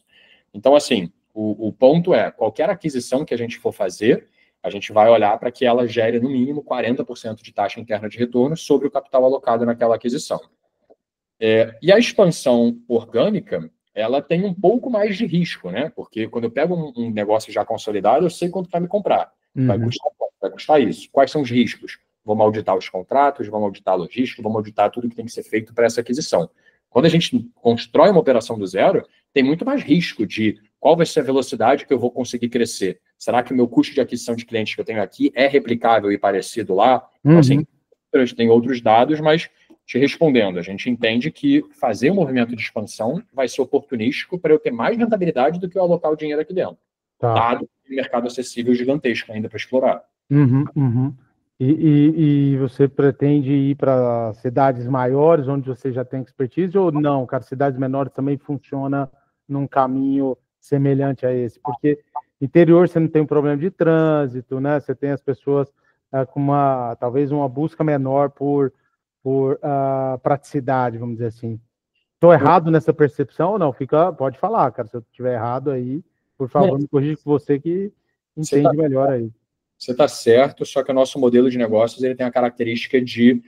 Então, assim, o ponto é, qualquer aquisição que a gente for fazer, a gente vai olhar para que ela gere, no mínimo, 40% de taxa interna de retorno sobre o capital alocado naquela aquisição. E a expansão orgânica, ela tem um pouco mais de risco, né? Porque quando eu pego um negócio já consolidado, eu sei quanto vai me comprar. Vai custar isso. Quais são os riscos? Vamos auditar os contratos, vamos auditar a logística, vamos auditar tudo que tem que ser feito para essa aquisição. Quando a gente constrói uma operação do zero, tem muito mais risco de qual vai ser a velocidade que eu vou conseguir crescer. Será que o meu custo de aquisição de clientes que eu tenho aqui é replicável e parecido lá? Então, assim, tem outros dados, mas te respondendo, a gente entende que fazer um movimento de expansão vai ser oportunístico para eu ter mais rentabilidade do que eu alocar o dinheiro aqui dentro. Dado o mercado acessível gigantesco ainda para explorar. E você pretende ir para cidades maiores, onde você já tem expertise, ou não, cara, cidades menores também funciona num caminho semelhante a esse? Porque interior você não tem um problema de trânsito, né? Você tem as pessoas com talvez uma busca menor por praticidade, vamos dizer assim. Estou errado nessa percepção ou não? Pode falar, cara, se eu estiver errado aí, por favor, me corrija com você que entende melhor aí. Você está certo, só que o nosso modelo de negócios ele tem a característica de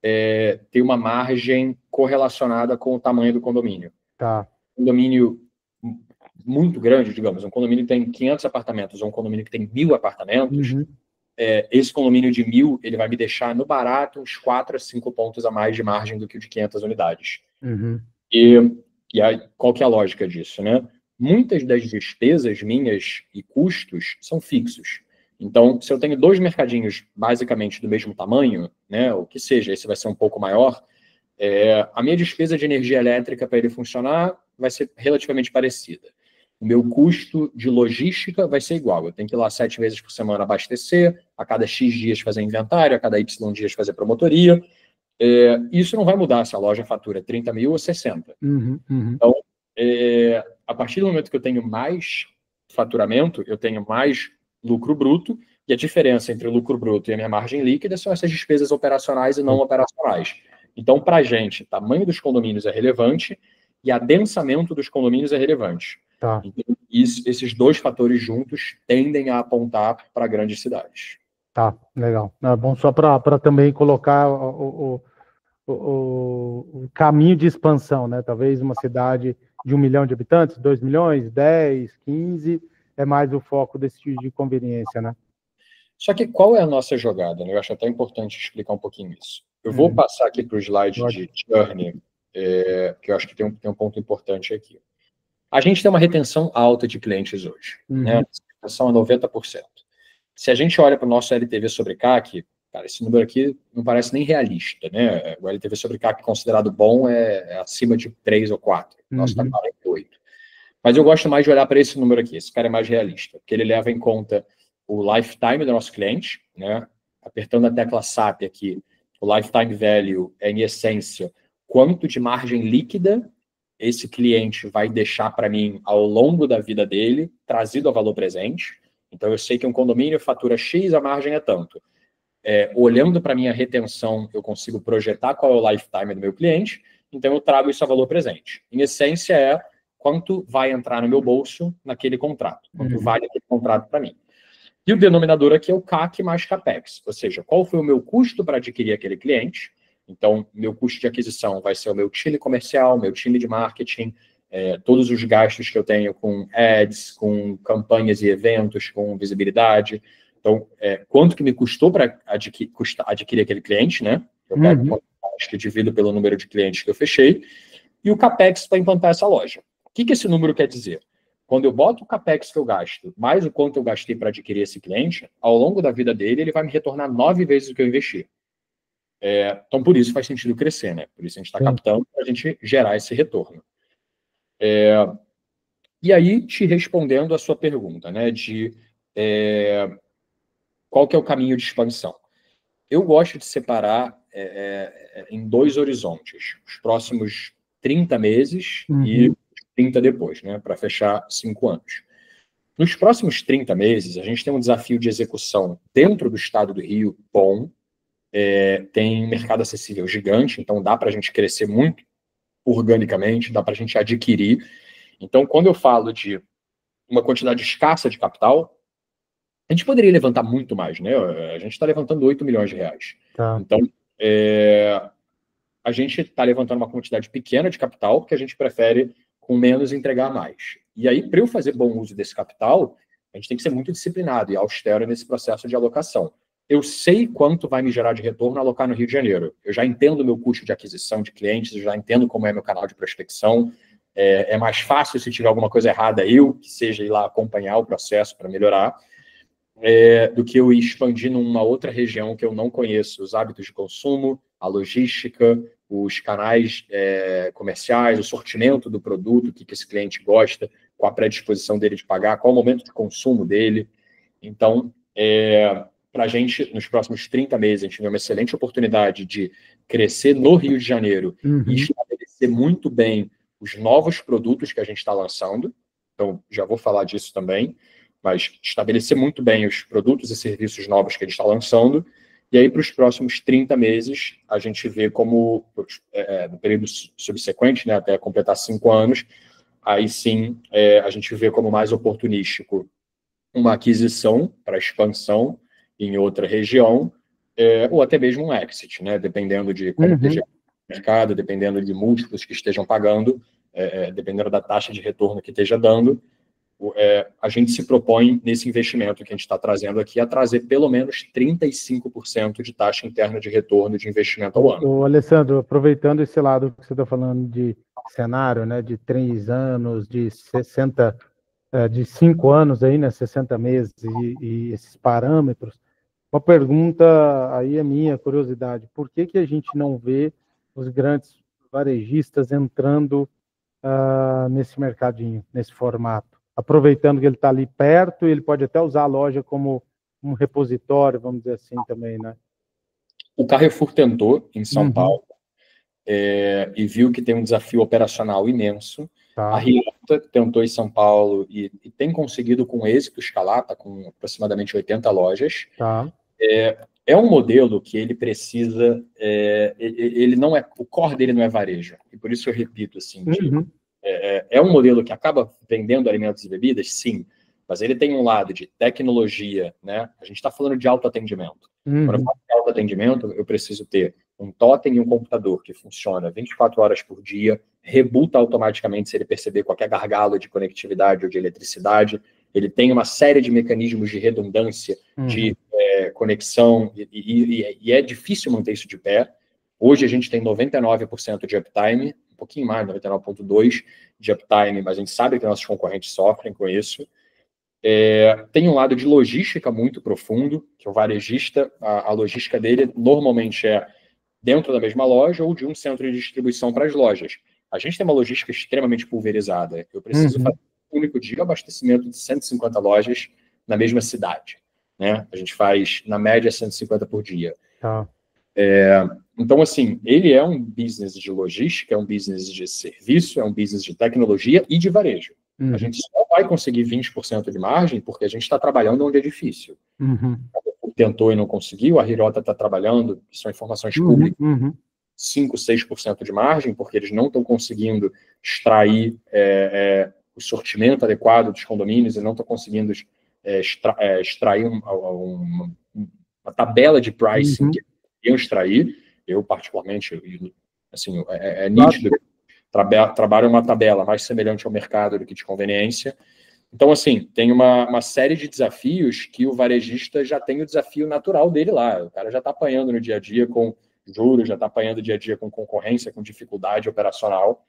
ter uma margem correlacionada com o tamanho do condomínio. Um condomínio muito grande, digamos, um condomínio que tem 500 apartamentos ou um condomínio que tem 1.000 apartamentos, esse condomínio de 1.000, ele vai me deixar no barato uns 4 a 5 pontos a mais de margem do que o de 500 unidades. E aí, qual que é a lógica disso, né? Muitas das despesas minhas e custos são fixos. Então, se eu tenho 2 mercadinhos basicamente do mesmo tamanho, né, o que seja, esse vai ser um pouco maior, a minha despesa de energia elétrica para ele funcionar vai ser relativamente parecida. O meu custo de logística vai ser igual. Eu tenho que ir lá 7 vezes por semana abastecer, a cada X dias fazer inventário, a cada Y dias fazer promotoria. Isso não vai mudar se a loja fatura 30 mil ou 60. Então, a partir do momento que eu tenho mais faturamento, eu tenho mais lucro bruto, e a diferença entre o lucro bruto e a minha margem líquida são essas despesas operacionais e não operacionais. Então, para a gente, tamanho dos condomínios é relevante e adensamento dos condomínios é relevante. Então, esses 2 fatores juntos tendem a apontar para grandes cidades. Legal. É bom só para também colocar o caminho de expansão, né? Talvez uma cidade de 1 milhão de habitantes, 2 milhões, 10, 15, é mais o foco desse tipo de conveniência, né? Só que qual é a nossa jogada, né? Eu acho até importante explicar um pouquinho isso. Eu vou passar aqui para o slide de churn, que eu acho que tem um ponto importante aqui. A gente tem uma retenção alta de clientes hoje, né? A retenção é 90%. Se a gente olha para o nosso LTV sobre CAC, cara, esse número aqui não parece nem realista, né? O LTV sobre CAC considerado bom é acima de 3 ou 4. Nosso está 48. Mas eu gosto mais de olhar para esse número aqui. Esse cara é mais realista, porque ele leva em conta o lifetime do nosso cliente, né? Apertando a tecla SAP aqui, o lifetime value é, em essência, quanto de margem líquida esse cliente vai deixar para mim ao longo da vida dele, trazido ao valor presente. Então, eu sei que um condomínio fatura X, a margem é tanto. Olhando para a minha retenção, eu consigo projetar qual é o lifetime do meu cliente, então eu trago isso a valor presente. Em essência, é quanto vai entrar no meu bolso naquele contrato, quanto vale aquele contrato para mim. E o denominador aqui é o CAC mais CAPEX, ou seja, qual foi o meu custo para adquirir aquele cliente. Então, meu custo de aquisição vai ser o meu time comercial, meu time de marketing, todos os gastos que eu tenho com ads, com campanhas e eventos, com visibilidade. Então, quanto que me custou para adquirir aquele cliente, né? Eu pego quanto que divido pelo número de clientes que eu fechei, e o CAPEX para implantar essa loja. O que esse número quer dizer? Quando eu boto o CAPEX que eu gasto, mais o quanto eu gastei para adquirir esse cliente, ao longo da vida dele, ele vai me retornar 9 vezes o que eu investi. Então, por isso faz sentido crescer, né? Por isso a gente está captando para a gente gerar esse retorno. E aí, te respondendo a sua pergunta, né? De qual que é o caminho de expansão? Eu gosto de separar em 2 horizontes. Os próximos 30 meses e 30 depois, né? Para fechar 5 anos. Nos próximos 30 meses, a gente tem um desafio de execução dentro do estado do Rio bom, tem mercado acessível gigante, então dá para a gente crescer muito organicamente, dá para a gente adquirir. Então, quando eu falo de uma quantidade escassa de capital, a gente poderia levantar muito mais, né? A gente está levantando 8 milhões de reais. Tá. Então, a gente está levantando uma quantidade pequena de capital, porque a gente prefere, com menos, entregar mais. E aí, para eu fazer bom uso desse capital, a gente tem que ser muito disciplinado e austero nesse processo de alocação. Eu sei quanto vai me gerar de retorno alocar no Rio de Janeiro. Eu já entendo o meu custo de aquisição de clientes, eu já entendo como é meu canal de prospecção. É mais fácil, se tiver alguma coisa errada, eu que seja ir lá acompanhar o processo para melhorar, do que eu ir expandir numa outra região que eu não conheço, os hábitos de consumo, a logística, os canais comerciais, o sortimento do produto, o que esse cliente gosta, qual a predisposição dele de pagar, qual o momento de consumo dele. Então, para a gente, nos próximos 30 meses, a gente vê uma excelente oportunidade de crescer no Rio de Janeiro e estabelecer muito bem os novos produtos que a gente está lançando. Então, já vou falar disso também, mas estabelecer muito bem os produtos e serviços novos que a gente está lançando. E aí, para os próximos 30 meses, a gente vê como, no período subsequente, né, até completar 5 anos, aí sim, a gente vê como mais oportunístico uma aquisição para expansão em outra região, ou até mesmo um exit, né? Dependendo de como esteja o mercado, dependendo de múltiplos que estejam pagando, dependendo da taxa de retorno que esteja dando, a gente se propõe, nesse investimento que a gente está trazendo aqui, a trazer pelo menos 35% de taxa interna de retorno de investimento ao ano. Ô, Alessandro, aproveitando esse lado que você está falando de cenário, né, de 3 anos, de 60, de 5 anos aí, né, 60 meses e esses parâmetros, uma pergunta aí é minha curiosidade, por que a gente não vê os grandes varejistas entrando nesse mercadinho, nesse formato? Aproveitando que ele está ali perto, ele pode até usar a loja como um repositório, vamos dizer assim também, né? O Carrefour tentou em São Paulo e viu que tem um desafio operacional imenso. Tá. A Riota tentou em São Paulo e tem conseguido com êxito escalar, está com aproximadamente 80 lojas. Tá. É um modelo que ele precisa, ele não é, o core dele não é varejo, e por isso eu repito assim, é um modelo que acaba vendendo alimentos e bebidas, sim, mas ele tem um lado de tecnologia, né? A gente está falando de autoatendimento. Quando eu falo de autoatendimento, eu preciso ter um totem e um computador que funciona 24 horas por dia, rebuta automaticamente se ele perceber qualquer gargalo de conectividade ou de eletricidade. Ele tem uma série de mecanismos de redundância, de conexão, e é difícil manter isso de pé. Hoje a gente tem 99% de uptime, um pouquinho mais, 99,2% de uptime, mas a gente sabe que nossos concorrentes sofrem com isso. Tem um lado de logística muito profundo, que o varejista, a logística dele normalmente é dentro da mesma loja ou de um centro de distribuição para as lojas. A gente tem uma logística extremamente pulverizada. Eu preciso fazer um único dia abastecimento de 150 lojas na mesma cidade, né? A gente faz, na média, 150 por dia. Tá. Então, assim, ele é um business de logística, é um business de serviço, é um business de tecnologia e de varejo. A gente só vai conseguir 20% de margem porque a gente está trabalhando onde é difícil. Tentou e não conseguiu, a Hirota está trabalhando, são informações públicas, 5, 6% de margem, porque eles não estão conseguindo extrair o sortimento adequado dos condomínios e não estão conseguindo extrair uma tabela de pricing que iam extrair. Eu, particularmente, assim, é nítido, trabalho uma tabela mais semelhante ao mercado do que de conveniência. Então, assim, tem uma série de desafios que o varejista já tem o desafio natural dele lá. O cara já está apanhando no dia a dia com juros, já está apanhando no dia a dia com concorrência, com dificuldade operacional.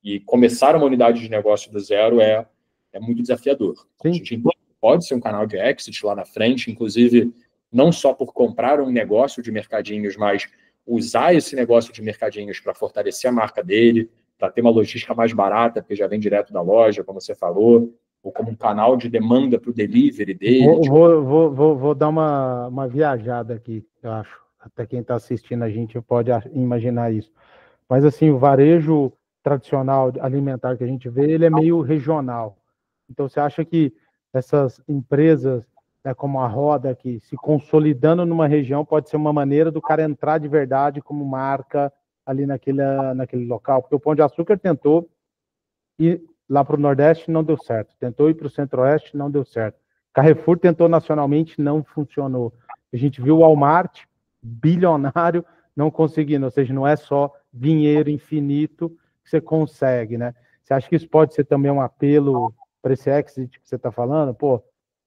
E começar uma unidade de negócio do zero é muito desafiador. Sim. A gente pode ser um canal de exit lá na frente, inclusive não só por comprar um negócio de mercadinhos, mas usar esse negócio de mercadinhos para fortalecer a marca dele, para ter uma logística mais barata, porque já vem direto da loja, como você falou, ou como um canal de demanda para o delivery dele. Vou dar uma viajada aqui, eu acho. Até quem está assistindo a gente pode imaginar isso. Mas, assim, o varejo tradicional alimentar que a gente vê, ele é meio regional. Então, você acha que essas empresas, né, como a Roda, que se consolidando numa região, pode ser uma maneira do cara entrar de verdade como marca ali naquele local? Porque o Pão de Açúcar tentou ir lá para o Nordeste, não deu certo. Tentou ir para o Centro-Oeste, não deu certo. Carrefour tentou nacionalmente, não funcionou. A gente viu o Walmart, bilionário, não conseguindo. Ou seja, não é só dinheiro infinito que você consegue, né? Você acha que isso pode ser também um apelo para esse exit que você está falando? Pô,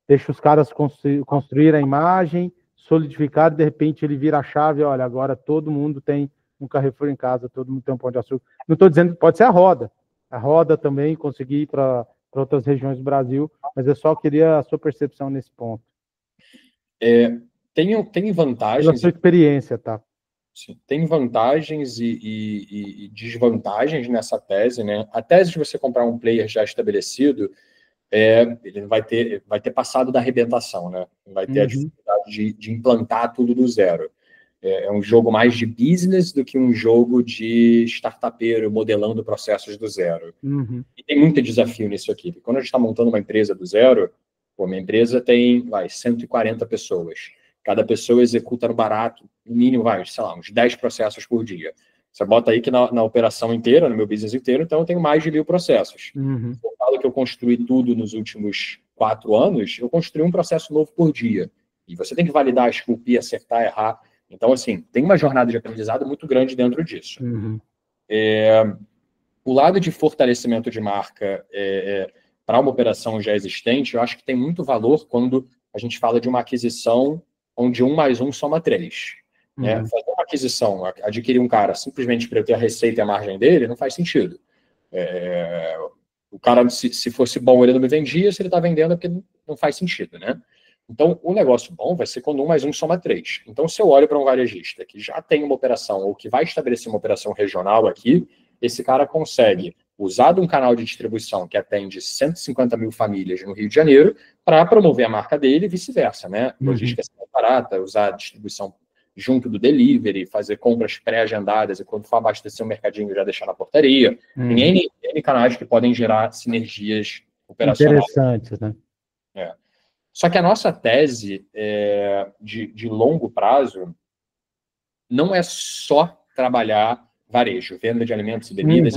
deixa os caras construir a imagem, solidificar, e de repente ele vira a chave, olha, agora todo mundo tem um Carrefour em casa, todo mundo tem um Pão de Açúcar. Não estou dizendo que pode ser a Roda também, conseguir ir para outras regiões do Brasil, mas eu só queria a sua percepção nesse ponto. Tem vantagens... Pela sua experiência, tá? Sim, tem vantagens e desvantagens nessa tese, né? A tese de você comprar um player já estabelecido, ele vai ter passado da arrebentação, né? Vai ter a dificuldade de implantar tudo do zero. É um jogo mais de business do que um jogo de startupeiro modelando processos do zero. E tem muito desafio nisso aqui. Porque quando a gente está montando uma empresa do zero, minha empresa tem 140 pessoas. Cada pessoa executa no barato, no mínimo, sei lá, uns 10 processos por dia. Você bota aí que na operação inteira, no meu business inteiro, então eu tenho mais de 1000 processos. Eu falo que eu construí tudo nos últimos 4 anos, eu construí um processo novo por dia. E você tem que validar, esculpir, acertar, errar. Então, assim, tem uma jornada de aprendizado muito grande dentro disso. O lado de fortalecimento de marca para uma operação já existente, eu acho que tem muito valor quando a gente fala de uma aquisição onde 1 mais 1 soma 3. Né? Fazer uma aquisição, adquirir um cara simplesmente para eu ter a receita e a margem dele, não faz sentido. O cara, se fosse bom, ele não me vendia, se ele está vendendo é porque não faz sentido, né? Então, o negócio bom vai ser quando 1 mais 1 soma 3. Então, se eu olho para um varejista que já tem uma operação ou que vai estabelecer uma operação regional aqui, esse cara consegue usar de um canal de distribuição que atende 150 mil famílias no Rio de Janeiro para promover a marca dele e vice-versa, né? Logística é barata, usar a distribuição junto do delivery, fazer compras pré-agendadas e quando for abastecer o mercadinho já deixar na portaria. Tem N canais que podem gerar sinergias operacionais. Interessantes, né? Só que a nossa tese de longo prazo não é só trabalhar varejo, venda de alimentos e bebidas.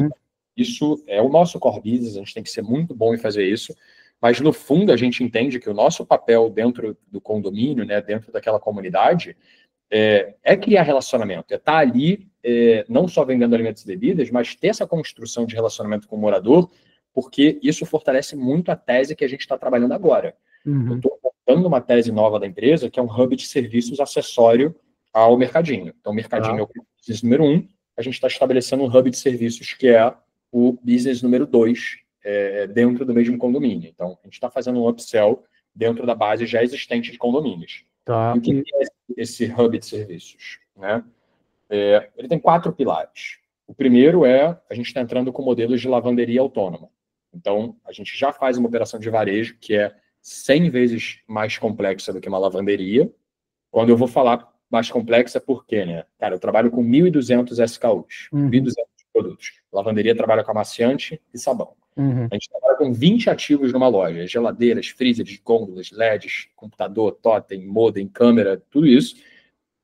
Isso é o nosso core business, a gente tem que ser muito bom em fazer isso. Mas, no fundo, a gente entende que o nosso papel dentro do condomínio, né, dentro daquela comunidade, é criar relacionamento, é estar ali, não só vendendo alimentos e bebidas, mas ter essa construção de relacionamento com o morador, porque isso fortalece muito a tese que a gente está trabalhando agora. Eu estou montando uma tese nova da empresa, que é um hub de serviços acessório ao mercadinho. Então, o mercadinho é o business número 1, a gente está estabelecendo um hub de serviços que é o business número 2 dentro do mesmo condomínio. Então, a gente está fazendo um upsell dentro da base já existente de condomínios. Tá. E o que é esse hub de serviços? Né? Ele tem 4 pilares. O primeiro a gente está entrando com modelos de lavanderia autônoma. Então, a gente já faz uma operação de varejo que é 100 vezes mais complexa do que uma lavanderia. Quando eu vou falar mais complexa, por quê, né? Cara, eu trabalho com 1.200 SKUs, 1.200 produtos. Lavanderia trabalha com amaciante e sabão. A gente trabalha com 20 ativos numa loja, geladeiras, freezers, gôndolas, LEDs, computador, totem, modem, câmera, tudo isso.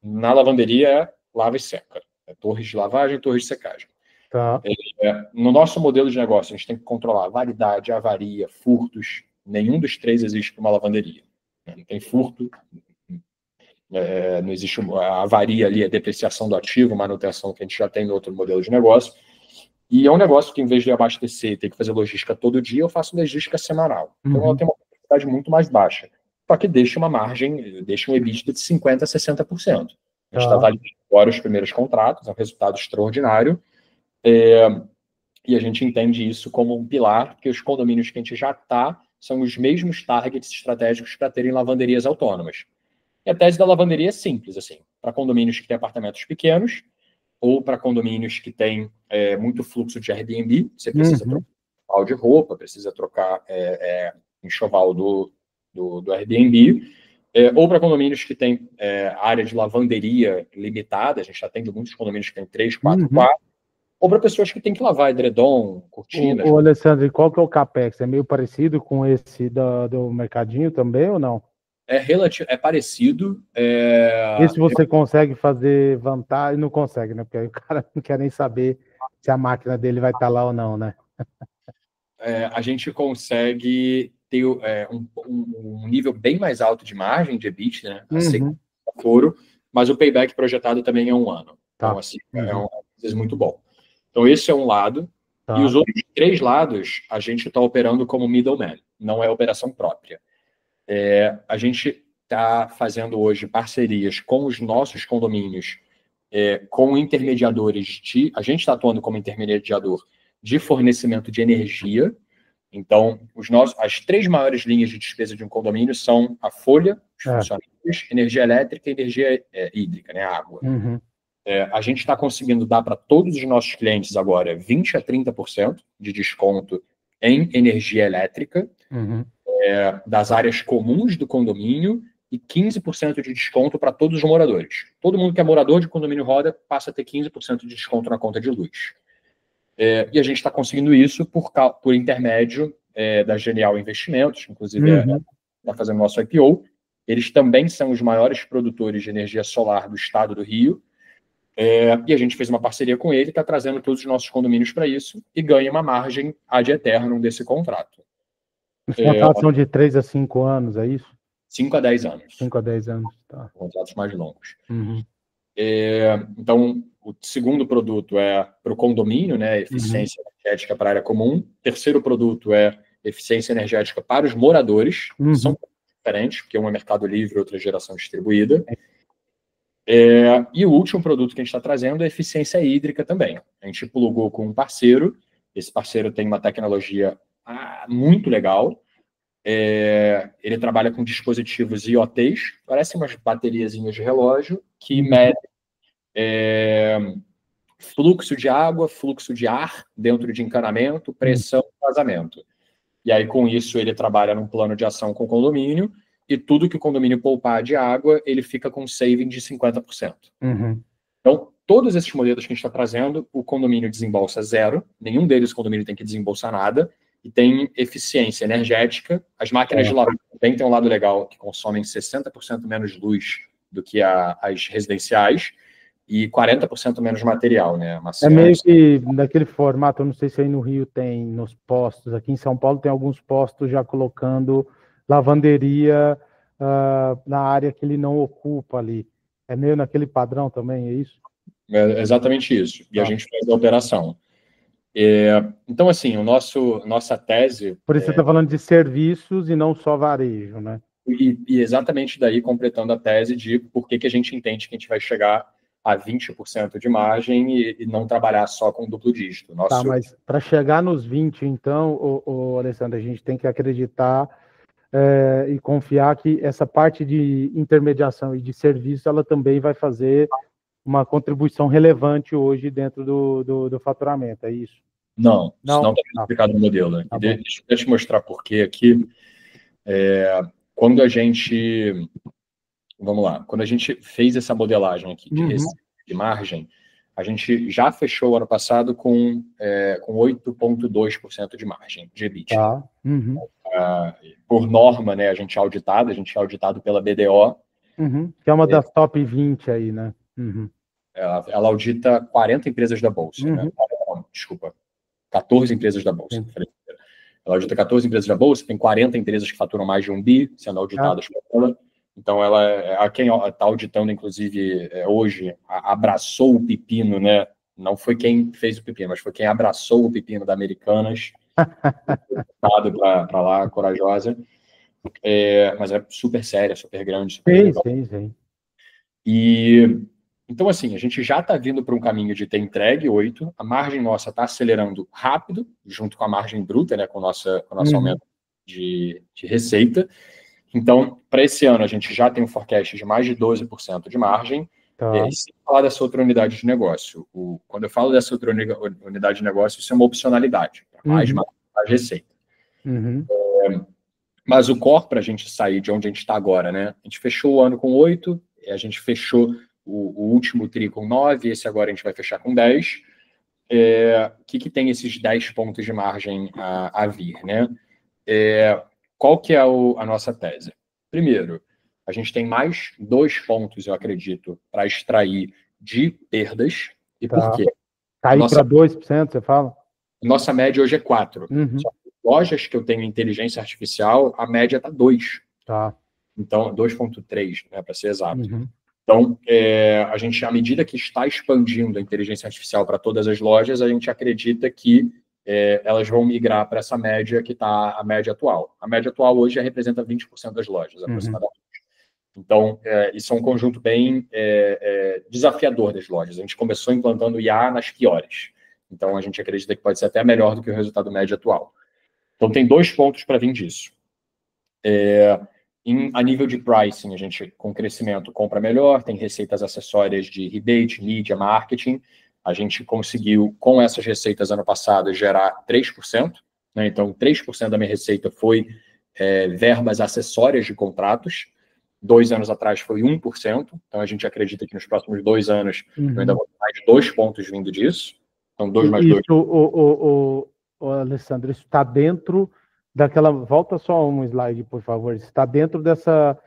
Na lavanderia é lava e seca. Torres de lavagem, torres de secagem. Tá. No nosso modelo de negócio, a gente tem que controlar validade, avaria, furtos. Nenhum dos 3 existe para uma lavanderia. Não tem furto, não existe a avaria ali, a depreciação do ativo, manutenção que a gente já tem no outro modelo de negócio. E é um negócio que, em vez de abastecer e ter que fazer logística todo dia, eu faço logística semanal. Então, ela tem uma complexidade muito mais baixa. Só que deixa uma margem, deixa um EBITDA de 50% a 60%. A gente está validando agora os primeiros contratos, é um resultado extraordinário. E a gente entende isso como um pilar, porque os condomínios que a gente já está são os mesmos targets estratégicos para terem lavanderias autônomas. E a tese da lavanderia é simples, assim, para condomínios que têm apartamentos pequenos ou para condomínios que têm muito fluxo de Airbnb, você precisa trocar enxoval de roupa, precisa trocar enxoval do Airbnb, ou para condomínios que têm área de lavanderia limitada, a gente já atende muitos condomínios que têm 3, 4 quartos, ou para pessoas que têm que lavar edredom, cortinas. Ô, Alessandro, e qual que é o CAPEX? É meio parecido com esse do Mercadinho também ou não? É parecido. Esse você consegue fazer vantagem? Não consegue, né? Porque aí o cara não quer nem saber se a máquina dele vai estar lá ou não, né? A gente consegue ter um nível bem mais alto de margem de EBITDA, né? Assim, mas o payback projetado também é 1 ano. Então, assim, é um business muito bom. Então, esse é um lado. E os outros 3 lados, a gente está operando como middleman, não é operação própria. A gente está fazendo hoje parcerias com os nossos condomínios, com intermediadores a gente está atuando como intermediador de fornecimento de energia. Então, as 3 maiores linhas de despesa de um condomínio são a folha, os funcionários, energia elétrica e energia hídrica, né, água. A gente está conseguindo dar para todos os nossos clientes agora 20% a 30% de desconto em energia elétrica, das áreas comuns do condomínio, e 15% de desconto para todos os moradores. Todo mundo que é morador de condomínio Roda passa a ter 15% de desconto na conta de luz. E a gente está conseguindo isso por intermédio da Genial Investimentos, inclusive está fazendo nosso IPO. Eles também são os maiores produtores de energia solar do estado do Rio. E a gente fez uma parceria com ele, está trazendo todos os nossos condomínios para isso e ganha uma margem ad eternum desse contrato. Os contratos são de 3 a 5 anos, é isso? 5 a 10 anos. 5 a 10 anos, tá. Contratos mais longos. Então, o segundo produto é para o condomínio, né, eficiência energética para a área comum. O terceiro produto é eficiência energética para os moradores. São diferentes, porque um é mercado livre, outra é geração distribuída. E o último produto que a gente está trazendo é eficiência hídrica também. A gente plugou com um parceiro. Esse parceiro tem uma tecnologia muito legal. Ele trabalha com dispositivos IoTs, parecem umas bateriazinhas de relógio, que medem fluxo de água, fluxo de ar dentro de encanamento, pressão e vazamento. E aí, com isso, ele trabalha num plano de ação com o condomínio, e tudo que o condomínio poupar de água, ele fica com saving de 50%. Então, todos esses modelos que a gente está trazendo, o condomínio desembolsa 0, nenhum deles o condomínio tem que desembolsar nada, e tem eficiência energética. As máquinas de lavar também têm um lado legal, que consomem 60% menos luz do que as residenciais, e 40% menos material, né? É meio que daquele formato, eu não sei se aí no Rio tem nos postos, aqui em São Paulo tem alguns postos já colocando lavanderia na área que ele não ocupa ali. É meio naquele padrão também, é isso? É exatamente isso. E a gente faz a operação. Então, assim, nossa tese... Por isso você está falando de serviços e não só varejo, né? E exatamente daí, completando a tese de por que a gente entende que a gente vai chegar a 20% de margem e não trabalhar só com duplo dígito. Tá, mas para chegar nos 20, então, Alessandro, a gente tem que acreditar e confiar que essa parte de intermediação e de serviço, ela também vai fazer uma contribuição relevante hoje dentro do faturamento, é isso? Não, isso não está explicado no modelo. Tá, deixa eu te mostrar por quê aqui. Quando a gente... Vamos lá. Quando a gente fez essa modelagem aqui de receita de margem, a gente já fechou o ano passado com 8,2% de margem de EBITDA. Tá. Por norma, né, a gente é auditado pela BDO. Que é uma das top 20 aí, né? Ela audita 40 empresas da Bolsa, né? Desculpa, 14 empresas da Bolsa. Ela audita 14 empresas da Bolsa, tem 40 empresas que faturam mais de 1 bi, sendo auditadas por ela. Então, ela é quem está auditando, inclusive, hoje, abraçou o pepino, né? Não foi quem fez o pepino, mas foi quem abraçou o pepino da Americanas, para lá, corajosa. Mas é super séria, super grande, super legal. Sim. E, então, assim, a gente já está vindo para um caminho de ter entregue 8, a margem nossa está acelerando rápido, junto com a margem bruta, né? Com o nosso aumento de receita. Então, para esse ano, a gente já tem um forecast de mais de 12% de margem. E sem falar dessa outra unidade de negócio. Quando eu falo dessa outra unidade de negócio, isso é uma opcionalidade. Mais receita. Mas o core, para a gente sair de onde a gente está agora, né? A gente fechou o ano com 8, a gente fechou o último tri com 9, esse agora a gente vai fechar com 10. O que tem esses 10 pontos de margem a vir, né? Qual que é a nossa tese? Primeiro, a gente tem mais 2 pontos, eu acredito, para extrair de perdas. E por quê? Cair para 2%, você fala? Nossa média hoje é 4%. Só que lojas que eu tenho inteligência artificial, a média está 2%. Então, 2,3%, né, para ser exato. Então, a gente, à medida que está expandindo a inteligência artificial para todas as lojas, a gente acredita que elas vão migrar para essa média que está a média atual. A média atual hoje representa 20% das lojas, aproximadamente. Então, isso é um conjunto bem desafiador das lojas. A gente começou implantando IA nas piores. Então, a gente acredita que pode ser até melhor do que o resultado médio atual. Então, tem 2 pontos para vir disso. A nível de pricing, a gente, com crescimento, compra melhor, tem receitas acessórias de rebate, mídia, marketing. A gente conseguiu, com essas receitas, ano passado, gerar 3%. Né? Então, 3% da minha receita foi verbas acessórias de contratos. 2 anos atrás foi 1%. Então, a gente acredita que nos próximos 2 anos eu ainda vou ter mais 2 pontos vindo disso. Então, 2 mais 2. Alessandro, isso está dentro daquela... Volta só um slide, por favor. Está dentro dessa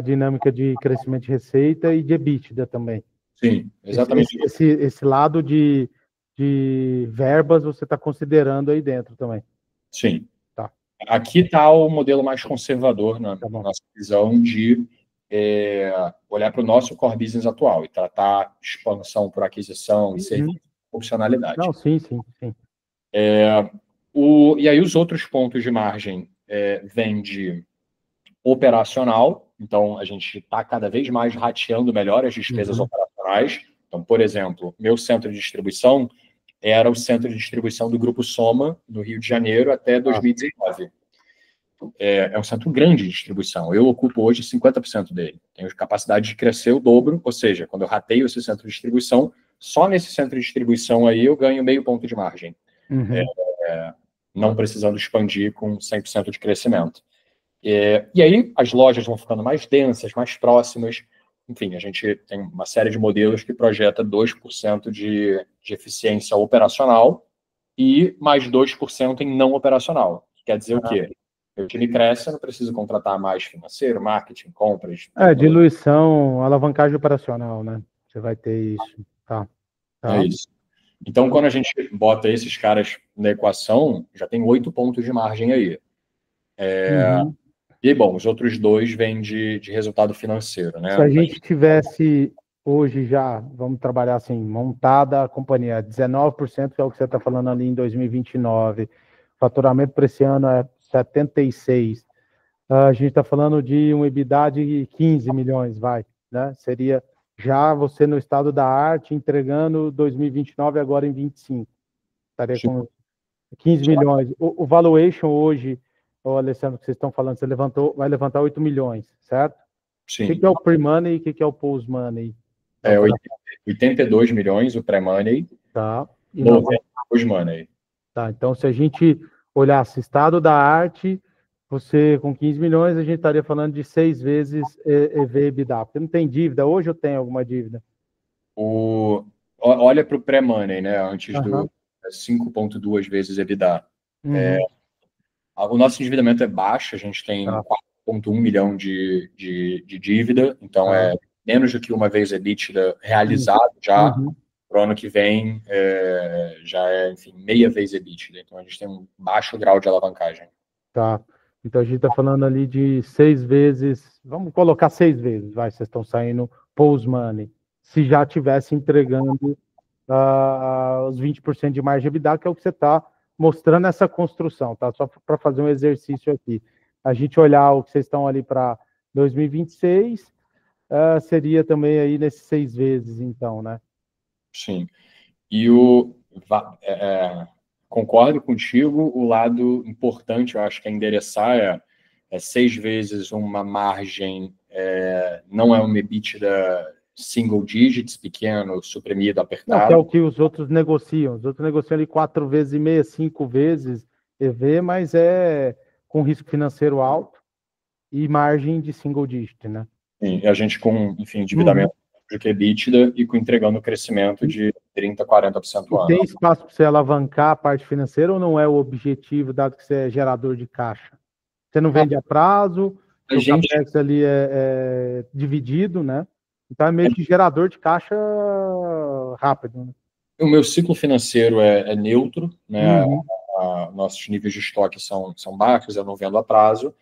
dinâmica de crescimento de receita e de EBITDA também. Sim, exatamente. Esse lado de verbas você está considerando aí dentro também. Sim. Tá. Aqui está o modelo mais conservador na nossa visão de olhar para o nosso core business atual e tratar expansão por aquisição e serviço com opcionalidade. Não, sim. E aí os outros pontos de margem vêm de operacional. Então, a gente está cada vez mais rateando melhor as despesas operacionais. Então, por exemplo, meu centro de distribuição era o centro de distribuição do Grupo Soma, no Rio de Janeiro, até 2019. É um centro grande de distribuição. Eu ocupo hoje 50% dele. Tenho capacidade de crescer o dobro, ou seja, quando eu rateio esse centro de distribuição, só nesse centro de distribuição aí eu ganho meio ponto de margem. Não precisando expandir com 100% de crescimento. E aí as lojas vão ficando mais densas, mais próximas. Enfim, a gente tem uma série de modelos que projeta 2% de eficiência operacional e mais 2% em não operacional. Quer dizer o quê? Meu time cresce, eu não preciso contratar mais financeiro, marketing, compras. Diluição, alavancagem operacional, né? Você vai ter isso. Tá. É isso. Então, quando a gente bota esses caras na equação, já tem 8 pontos de margem aí. E, bom, os outros 2 vêm de resultado financeiro, né? Se a gente tivesse hoje já, vamos trabalhar assim, montada a companhia, 19%, que é o que você está falando ali em 2029, faturamento para esse ano é 76. A gente está falando de um EBITDA de 15 milhões, né? Seria já você no estado da arte, entregando 2029 agora em 25. Estaria com 15 milhões. O valuation hoje, o Alessandro, que vocês estão falando, você vai levantar 8 milhões, certo? Sim. O que é o pre-money e o que é o post-money? 82 milhões o pré-money, tá. E 90 post-money. Tá, então se a gente olhasse estado da arte, você com 15 milhões, a gente estaria falando de 6 vezes EV/EBITDA, porque não tem dívida. Hoje eu tenho alguma dívida. Olha para o pré-money, né? Antes do 5,2 vezes EBITDA. O nosso endividamento é baixo, a gente tem 4,1 milhão de dívida, então é menos do que uma vez EBITDA realizado já. Para o ano que vem, já é, enfim, meia vez EBITDA. Então, a gente tem um baixo grau de alavancagem. Tá. Então, a gente está falando ali de 6 vezes, vamos colocar 6 vezes, vai, vocês estão saindo post-money. Se já tivesse entregando os 20% de margem de EBITDA, que é o que você está mostrando essa construção, tá? Só para fazer um exercício aqui. A gente olhar o que vocês estão ali para 2026, seria também aí nesses 6 vezes, então, né? Sim. E concordo contigo, o lado importante, eu acho que é endereçar 6 vezes uma margem, não é uma EBITDA single digits, pequeno, suprimido, apertado. Não, que é o que os outros negociam. Os outros negociam ali 4,5 vezes, 5 vezes EV, mas é com risco financeiro alto e margem de single digit, né? Sim, e a gente com, enfim, endividamento de que EBITDA e entregando crescimento de 30%, 40% ao ano. Tem espaço para você alavancar a parte financeira ou não é o objetivo, dado que você é gerador de caixa? Você não vende a prazo, o CAPEX ali é dividido, né? Então é meio que gerador de caixa rápido, né? O meu ciclo financeiro é neutro, né? Nossos níveis de estoque são baixos, eu não vendo a prazo.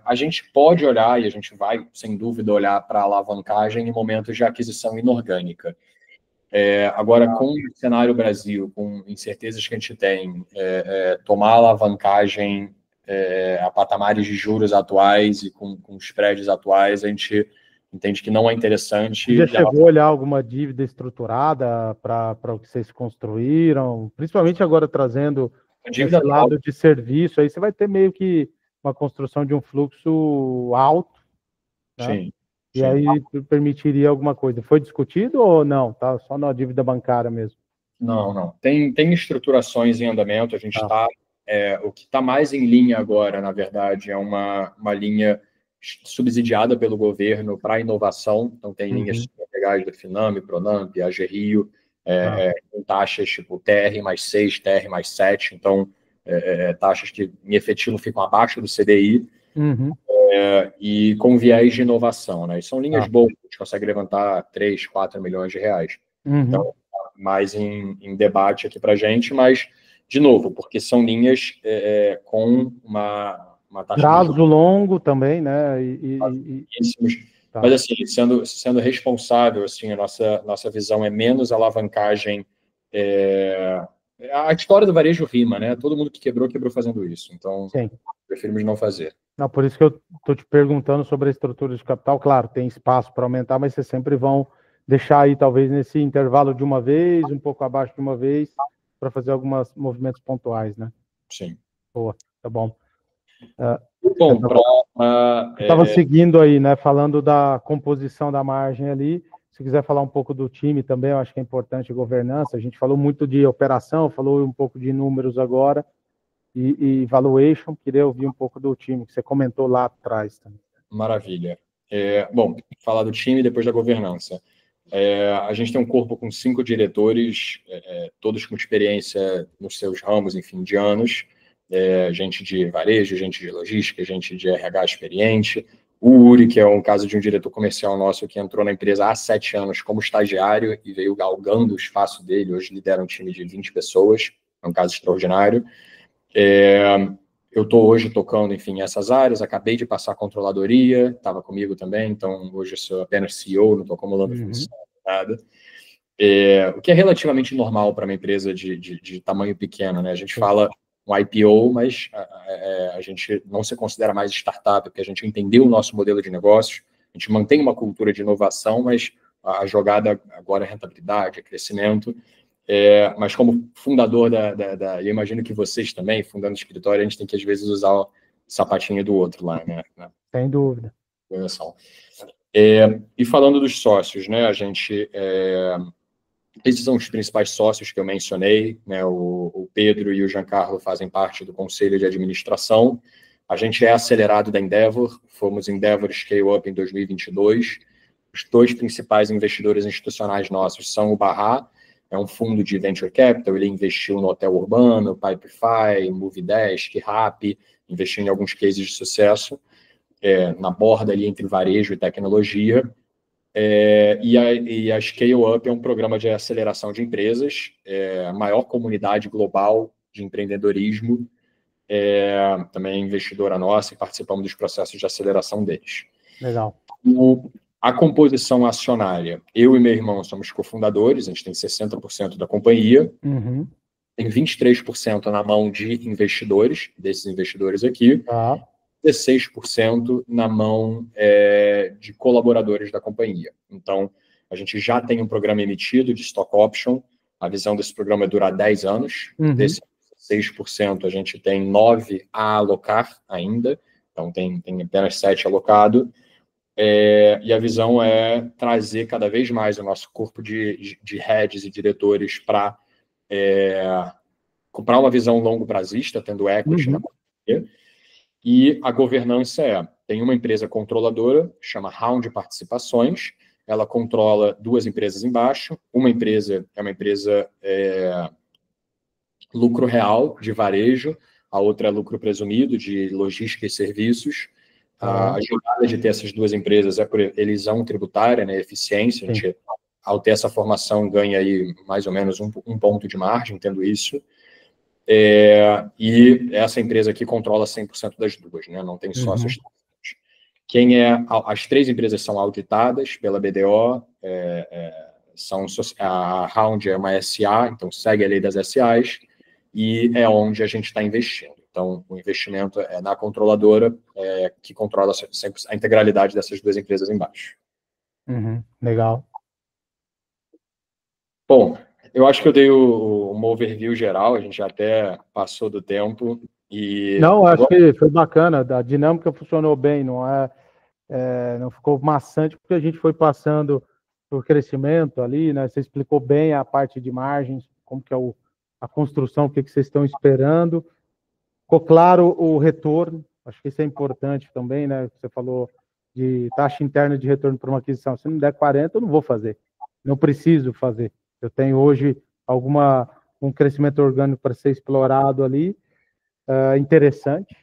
A gente pode olhar, e a gente vai, sem dúvida, olhar para a alavancagem em momentos de aquisição inorgânica. Agora, com o cenário Brasil, com incertezas que a gente tem, tomar alavancagem a patamares de juros atuais e com os spreads atuais, a gente entende que não é interessante. Já chegou a olhar alguma dívida estruturada para o que vocês construíram? Principalmente agora trazendo esse lado de serviço, aí você vai ter meio que uma construção de um fluxo alto, né? Sim. E aí permitiria alguma coisa. Foi discutido ou não? Tá só na dívida bancária mesmo? Não. Tem estruturações em andamento, a gente está... o que está mais em linha agora, na verdade, é uma linha subsidiada pelo governo para inovação. Então, tem linhas legais da Finame, Pronamp, AGRIO, com taxas tipo TR+6, TR+7. Então, taxas que, em efetivo, ficam abaixo do CDI. E com viés de inovação, né? E são linhas boas, a gente consegue levantar 3, 4 milhões de reais. Então, mais em debate aqui para a gente, mas, de novo, porque são linhas com uma taxa... Prazo longo também, né? Mas, assim, sendo responsável, assim, a nossa visão é menos alavancagem. A história do varejo rima, né? Todo mundo que quebrou fazendo isso. Então, preferimos não fazer. Não, por isso que eu estou te perguntando sobre a estrutura de capital. Claro, tem espaço para aumentar, mas vocês sempre vão deixar aí, talvez, nesse intervalo de uma vez, um pouco abaixo de uma vez, para fazer alguns movimentos pontuais, né? Sim. Boa, tá bom. Bom, eu estava seguindo aí, né? Falando da composição da margem ali. Se quiser falar um pouco do time também, eu acho que é importante a governança. A gente falou muito de operação, falou um pouco de números agora. E valuation, queria ouvir um pouco do time, que você comentou lá atrás também. Maravilha. Bom, falar do time depois da governança. A gente tem um corpo com 5 diretores, todos com experiência nos seus ramos, enfim, de anos. Gente de varejo, gente de logística, gente de RH experiente. O Uri, que é um caso de um diretor comercial nosso que entrou na empresa há 7 anos como estagiário e veio galgando o espaço dele. Hoje lidera um time de 20 pessoas, é um caso extraordinário. Eu estou hoje tocando, enfim, essas áreas, acabei de passar a controladoria, estava comigo também, então hoje eu sou apenas CEO, não estou acumulando função, nada. O que é relativamente normal para uma empresa de tamanho pequeno, né? A gente fala um IPO, mas a gente não se considera mais startup, porque a gente entendeu o nosso modelo de negócios, A gente mantém uma cultura de inovação, mas a jogada agora é rentabilidade, é crescimento. Mas como fundador eu imagino que vocês também, fundando o escritório, a gente tem que, às vezes, usar o sapatinho do outro lá, né? Sem dúvida. E falando dos sócios, né? Esses são os principais sócios que eu mencionei, né? O Pedro e o Giancarlo fazem parte do conselho de administração. A gente é acelerado da Endeavor, fomos Endeavor Scale Up em 2022. Os dois principais investidores institucionais nossos são o Barra, é um fundo de venture capital, ele investiu no Hotel Urbano, Pipefy, Movidesk, Rappi, investiu em alguns cases de sucesso, na borda ali entre varejo e tecnologia. E a Scale Up é um programa de aceleração de empresas, a maior comunidade global de empreendedorismo, também é investidora nossa e participamos dos processos de aceleração deles. Legal. A composição acionária, eu e meu irmão somos cofundadores, a gente tem 60% da companhia, tem 23% na mão de investidores, desses investidores aqui, 16% na mão de colaboradores da companhia. Então, a gente já tem um programa emitido de stock option, a visão desse programa é durar 10 anos, desses 6% a gente tem 9 a alocar ainda, então tem apenas 7 alocado, e a visão é trazer cada vez mais o nosso corpo de heads e diretores para comprar uma visão longo prazista, tendo equity na companhia. E a governança tem uma empresa controladora, chama Round Participações, ela controla 2 empresas embaixo, uma empresa é uma empresa lucro real, de varejo, a outra é lucro presumido, de logística e serviços. A jogada de ter essas 2 empresas é por elisão tributária, né, eficiência. A gente, ao ter essa formação, ganha aí mais ou menos um ponto de margem, tendo isso. E essa empresa aqui controla 100% das 2, né, não tem sócios. As 3 empresas são auditadas pela BDO, a Round é uma SA, então segue a lei das SAs, e é onde a gente está investindo. Então, o investimento é na controladora, que controla a integralidade dessas 2 empresas embaixo. Legal. Bom, eu acho que eu dei uma overview geral, a gente já até passou do tempo. Não, acho que foi bacana, a dinâmica funcionou bem, não ficou maçante, porque a gente foi passando por crescimento ali, né? Você explicou bem a parte de margens, como que é a construção, o que vocês estão esperando. Ficou claro o retorno, acho que isso é importante também, né? Você falou de taxa interna de retorno para uma aquisição. Se não der 40, eu não vou fazer, não preciso fazer. Eu tenho hoje um crescimento orgânico para ser explorado ali, interessante.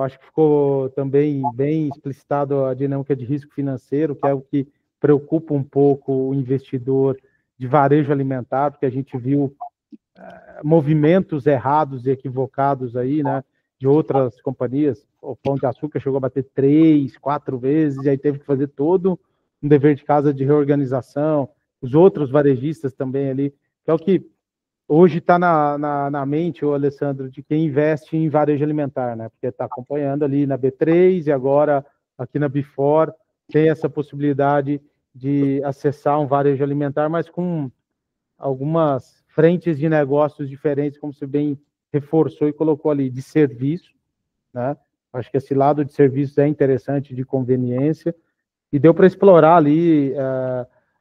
Acho que ficou também bem explicitado a dinâmica de risco financeiro, que é o que preocupa um pouco o investidor de varejo alimentar, porque a gente viu movimentos errados e equivocados aí, né, de outras companhias. O Pão de Açúcar chegou a bater 3, 4 vezes, e aí teve que fazer todo um dever de casa de reorganização. Os outros varejistas também ali, que é o que hoje está na mente, o Alessandro, de quem investe em varejo alimentar, né, porque está acompanhando ali na B3 e agora aqui na Before, tem essa possibilidade de acessar um varejo alimentar, mas com algumas frentes de negócios diferentes, como você bem reforçou e colocou ali, de serviço, né? Acho que esse lado de serviços é interessante, de conveniência, e deu para explorar ali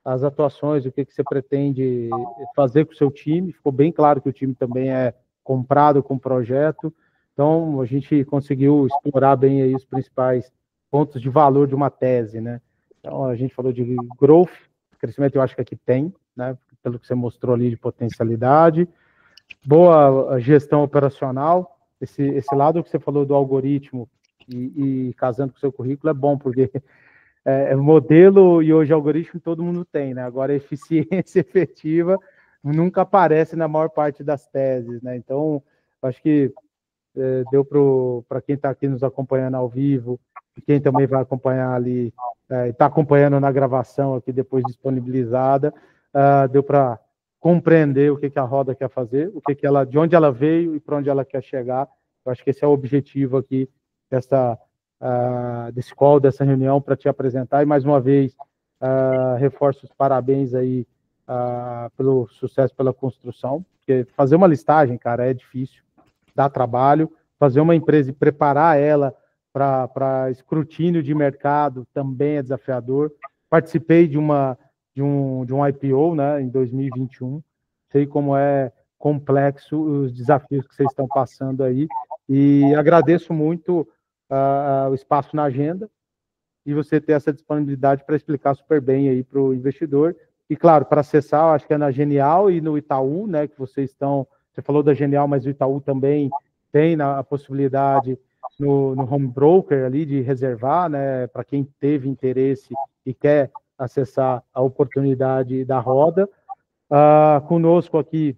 as atuações, o que você pretende fazer com o seu time. Ficou bem claro que o time também é comprado com projeto, então a gente conseguiu explorar bem aí os principais pontos de valor de uma tese, né? Então a gente falou de growth, crescimento eu acho que aqui tem, né? Pelo que você mostrou ali de potencialidade, boa gestão operacional, esse lado que você falou do algoritmo e casando com o seu currículo é bom, porque modelo e hoje algoritmo todo mundo tem, né? Agora eficiência efetiva nunca aparece na maior parte das teses, né? Então, acho que deu para quem está aqui nos acompanhando ao vivo, e quem também vai acompanhar ali, está acompanhando na gravação aqui depois disponibilizada, deu para compreender o que a Roda quer fazer, de onde ela veio e para onde ela quer chegar. Eu acho que esse é o objetivo aqui dessa desse call, dessa reunião, para te apresentar. E, mais uma vez, reforço os parabéns aí pelo sucesso, pela construção. Porque fazer uma listagem, cara, é difícil, dá trabalho. Fazer uma empresa e preparar ela para escrutínio de mercado também é desafiador. Participei de um IPO, né, em 2021. Sei como é complexo os desafios que vocês estão passando aí. E agradeço muito o espaço na agenda e você ter essa disponibilidade para explicar super bem aí para o investidor. E, claro, para acessar, acho que é na Genial e no Itaú, né, que vocês estão... Você falou da Genial, mas o Itaú também tem a possibilidade no home broker ali de reservar, né, para quem teve interesse e quer acessar a oportunidade da roda. Conosco aqui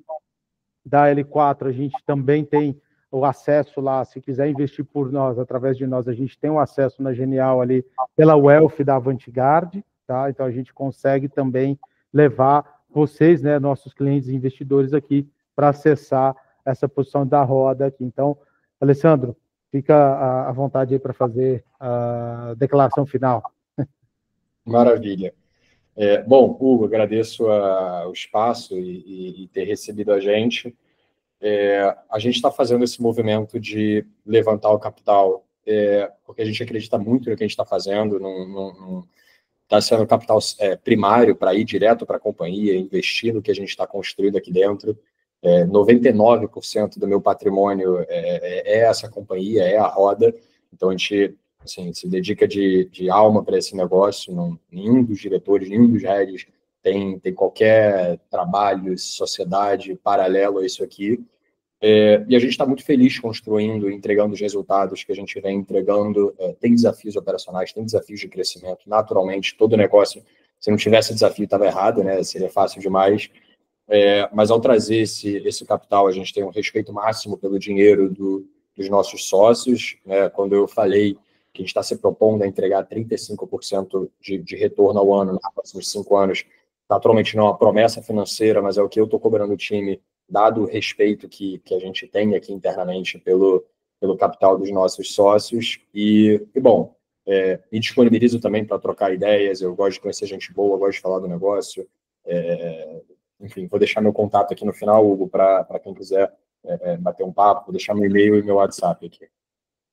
da L4, a gente também tem o acesso lá, se quiser investir por nós, através de nós, a gente tem o acesso na Genial ali pela Wealth da Vanguard, tá? Então a gente consegue também levar vocês, né, nossos clientes e investidores aqui para acessar essa posição da roda aqui. Então, Alessandro, fica à vontade aí para fazer a declaração final. Maravilha. Bom, Hugo, agradeço o espaço e ter recebido a gente. A gente está fazendo esse movimento de levantar o capital, porque a gente acredita muito no que a gente está fazendo, não está sendo capital primário para ir direto para a companhia, investir no que a gente está construindo aqui dentro. 99% do meu patrimônio é essa companhia, é a Roda, então a gente assim, se dedica de alma para esse negócio, nenhum dos diretores, nenhum dos heads tem qualquer trabalho, sociedade paralelo a isso aqui. E a gente está muito feliz construindo, entregando os resultados que a gente vem entregando. Tem desafios operacionais, tem desafios de crescimento. Naturalmente, todo negócio, se não tivesse desafio, estava errado, né? Seria fácil demais. Mas ao trazer esse capital, a gente tem um respeito máximo pelo dinheiro dos nossos sócios, né? Quando eu falei que a gente está se propondo a entregar 35% de retorno ao ano nos próximos 5 anos, naturalmente não é uma promessa financeira, mas é o que eu estou cobrando o time, dado o respeito que a gente tem aqui internamente pelo capital dos nossos sócios. Bom, me disponibilizo também para trocar ideias, eu gosto de conhecer gente boa, gosto de falar do negócio. Enfim, vou deixar meu contato aqui no final, Hugo, para quem quiser bater um papo, vou deixar meu e-mail e meu WhatsApp aqui.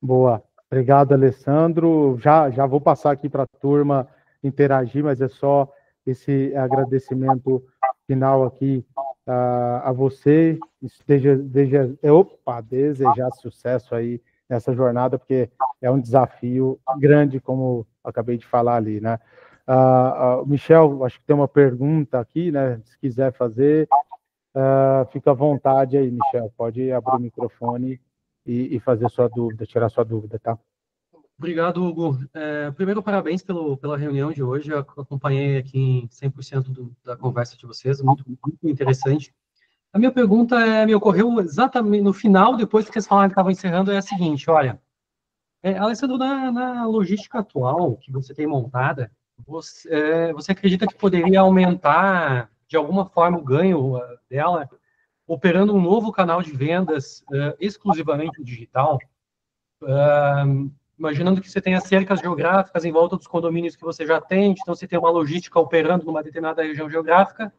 Boa. Obrigado, Alessandro. Já vou passar aqui para a turma interagir, mas é só esse agradecimento final aqui a você. Desejar sucesso aí nessa jornada, porque é um desafio grande, como acabei de falar ali, né? Michel, acho que tem uma pergunta aqui, né? Se quiser fazer, fica à vontade aí, Michel. Pode abrir o microfone e fazer sua dúvida, tirar sua dúvida, tá? Obrigado, Hugo. Primeiro, parabéns pela reunião de hoje. Eu acompanhei aqui 100% da conversa de vocês, muito interessante. A minha pergunta me ocorreu exatamente no final, depois que vocês falaram que estavam encerrando, é a seguinte, olha, Alessandro, na logística atual que você tem montada, você acredita que poderia aumentar, de alguma forma, o ganho dela, operando um novo canal de vendas exclusivamente digital? Imaginando que você tenha cercas geográficas em volta dos condomínios que você já atende, então você tem uma logística operando numa determinada região geográfica.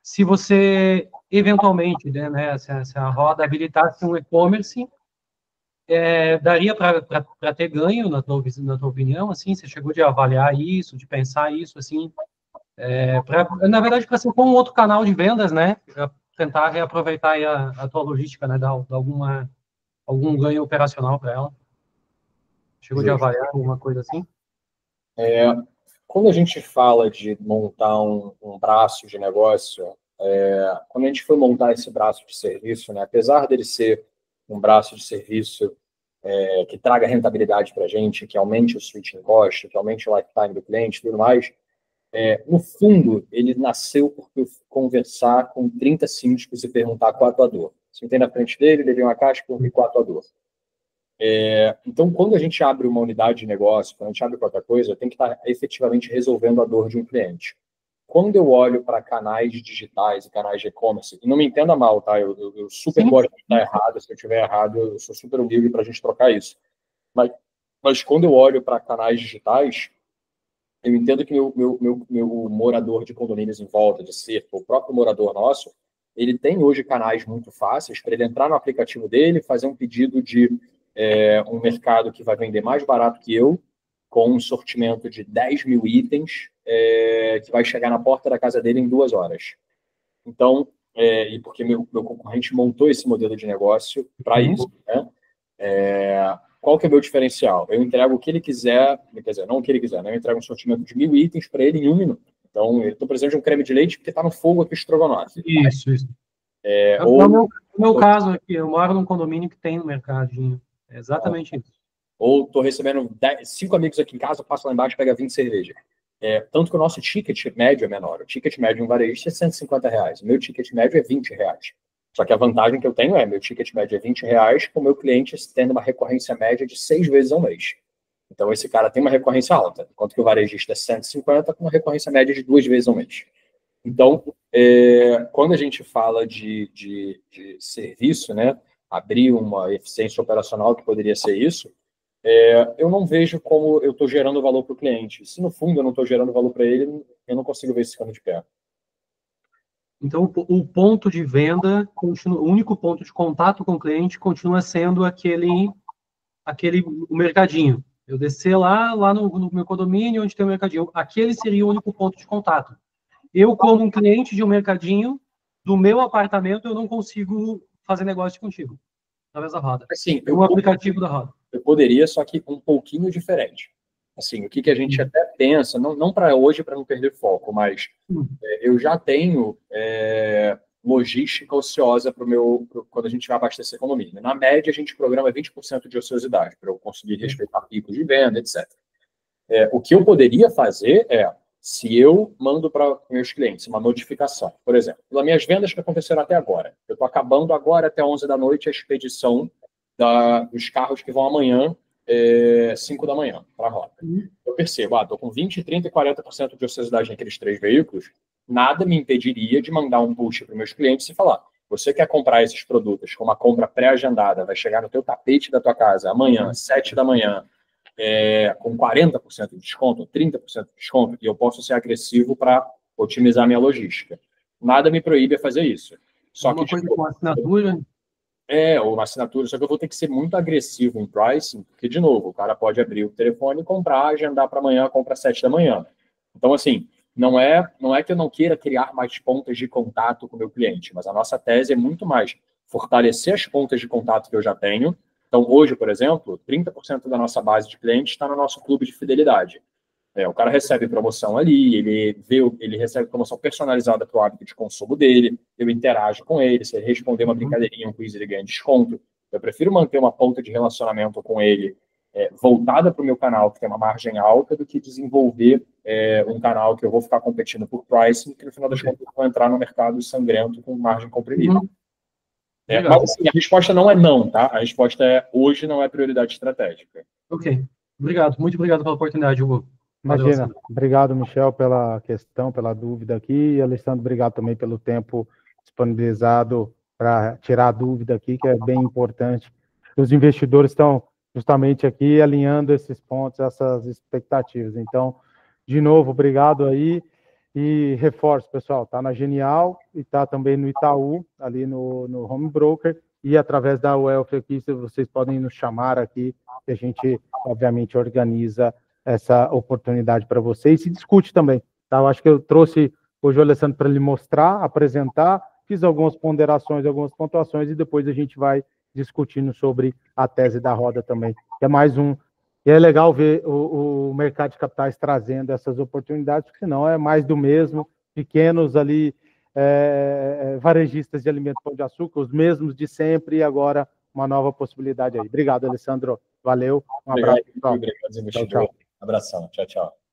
Se você, eventualmente, né, se a roda habilitasse um e-commerce, daria para ter ganho, na tua opinião? Assim, você chegou de avaliar isso, de pensar isso, assim, na verdade, para ser como um outro canal de vendas, né, para tentar reaproveitar aí a tua logística, né, dar algum ganho operacional para ela? Chegou de avaliar alguma coisa assim? Quando a gente fala de montar um braço de negócio, quando a gente foi montar esse braço de serviço, né, apesar dele ser um braço de serviço que traga rentabilidade para a gente, que aumente o switching cost, que aumente o lifetime do cliente e tudo mais, no fundo, ele nasceu porque eu conversar com 30 síndicos e perguntar qual é a tua dor. Se tem na frente dele, ele veio uma caixa e perguntou qual é a tua dor. Então, quando a gente abre uma unidade de negócio, quando a gente abre qualquer coisa, tem que estar efetivamente resolvendo a dor de um cliente. Quando eu olho para canais digitais e canais de e-commerce, e não me entenda mal, tá? Eu super gosto de estar errado, se eu estiver errado, eu sou super humilde para a gente trocar isso. Mas Mas quando eu olho para canais digitais, eu entendo que meu morador de condomínios em volta de cerca, o próprio morador nosso, ele tem hoje canais muito fáceis para ele entrar no aplicativo dele, fazer um pedido de um mercado que vai vender mais barato que eu, com um sortimento de 10 mil itens, que vai chegar na porta da casa dele em 2 horas. Então, e porque meu concorrente montou esse modelo de negócio para isso, né? Qual que é o meu diferencial? Eu entrego o que ele quiser, quer dizer, não o que ele quiser, né? Eu entrego um sortimento de 1000 itens para ele em 1 minuto. Então, eu estou precisando de um creme de leite porque está no fogo aqui o estrogonofe. Isso. No meu caso aqui, eu moro num condomínio que tem no mercadinho. É exatamente isso. Ou estou recebendo 5 amigos aqui em casa, passo lá embaixo e pego 20 cerveja. Tanto que o nosso ticket médio é menor. O ticket médio de um varejista é R$150. O meu ticket médio é R$20. Só que a vantagem que eu tenho meu ticket médio é R$20, com o meu cliente tendo uma recorrência média de 6 vezes ao mês. Então, esse cara tem uma recorrência alta, enquanto que o varejista é 150, com uma recorrência média de 2 vezes ao mês. Então, quando a gente fala de serviço, né, abrir uma eficiência operacional que poderia ser isso, eu não vejo como eu estou gerando valor para o cliente. Se, no fundo, eu não estou gerando valor para ele, eu não consigo ver esse cano de pé. Então, o ponto de venda, o único ponto de contato com o cliente continua sendo o mercadinho. Eu descer lá no meu condomínio, onde tem o mercadinho. Aquele seria o único ponto de contato. Eu, como um cliente de um mercadinho, do meu apartamento, eu não consigo fazer negócio contigo, através da Roda. Assim, o aplicativo da Roda. Eu poderia, só que um pouquinho diferente. Assim, o que a gente até pensa, não para hoje, para não perder foco, mas eu já tenho logística ociosa quando a gente vai abastecer condomínio. Na média, a gente programa 20% de ociosidade, para eu conseguir respeitar picos de venda, etc. O que eu poderia fazer se eu mando para meus clientes uma notificação, por exemplo, pelas minhas vendas que aconteceram até agora, eu estou acabando agora até 11 da noite a expedição dos carros que vão amanhã, 5 da manhã, para a Roda. Eu percebo, estou com 20%, 30% e 40% de ociosidade naqueles 3 veículos, nada me impediria de mandar um push para os meus clientes e falar, você quer comprar esses produtos com uma compra pré-agendada, vai chegar no teu tapete da tua casa amanhã, 7 da manhã, com 40% de desconto, 30% de desconto, e eu posso ser agressivo para otimizar minha logística. Nada me proíbe a fazer isso. Só uma coisa com assinatura... ou uma assinatura, só que eu vou ter que ser muito agressivo em pricing, porque, de novo, o cara pode abrir o telefone e comprar, agendar para amanhã, compra às 7 da manhã. Então, assim, não é que eu não queira criar mais pontas de contato com o meu cliente, mas a nossa tese é muito mais fortalecer as pontas de contato que eu já tenho. Então, hoje, por exemplo, 30% da nossa base de clientes está no nosso clube de fidelidade. O cara recebe promoção ali, ele recebe promoção personalizada para o hábito de consumo dele, eu interajo com ele, se ele responder uma brincadeirinha, um quiz, ele ganha desconto. Eu prefiro manter uma ponta de relacionamento com ele voltada para o meu canal, que tem uma margem alta, do que desenvolver um canal que eu vou ficar competindo por pricing, que no final das contas eu vou entrar no mercado sangrento com margem comprimida. Mas assim, a resposta não é não, tá? A resposta é hoje não é prioridade estratégica. Ok. Obrigado. Muito obrigado pela oportunidade, Hugo. Imagina. Obrigado, Michel, pela questão, pela dúvida aqui. E, Alessandro, obrigado também pelo tempo disponibilizado para tirar a dúvida aqui, que é bem importante. Os investidores estão justamente aqui alinhando esses pontos, essas expectativas. Então, de novo, obrigado aí. E reforço, pessoal, está na Genial e está também no Itaú, ali no Home Broker, e através da Wealth aqui, vocês podem nos chamar aqui, que a gente, obviamente, organiza essa oportunidade para vocês e discute também. Tá? Eu acho que eu trouxe hoje o Alessandro para lhe mostrar, apresentar, fiz algumas ponderações, algumas pontuações, e depois a gente vai discutindo sobre a tese da Roda também. É mais um... E é legal ver o mercado de capitais trazendo essas oportunidades, porque senão é mais do mesmo, pequenos ali, varejistas de alimento Pão de Açúcar, os mesmos de sempre, e agora uma nova possibilidade aí. Obrigado, Alessandro. Valeu. Um abraço. Obrigado, investidor. Tchau. Abração. Tchau, tchau.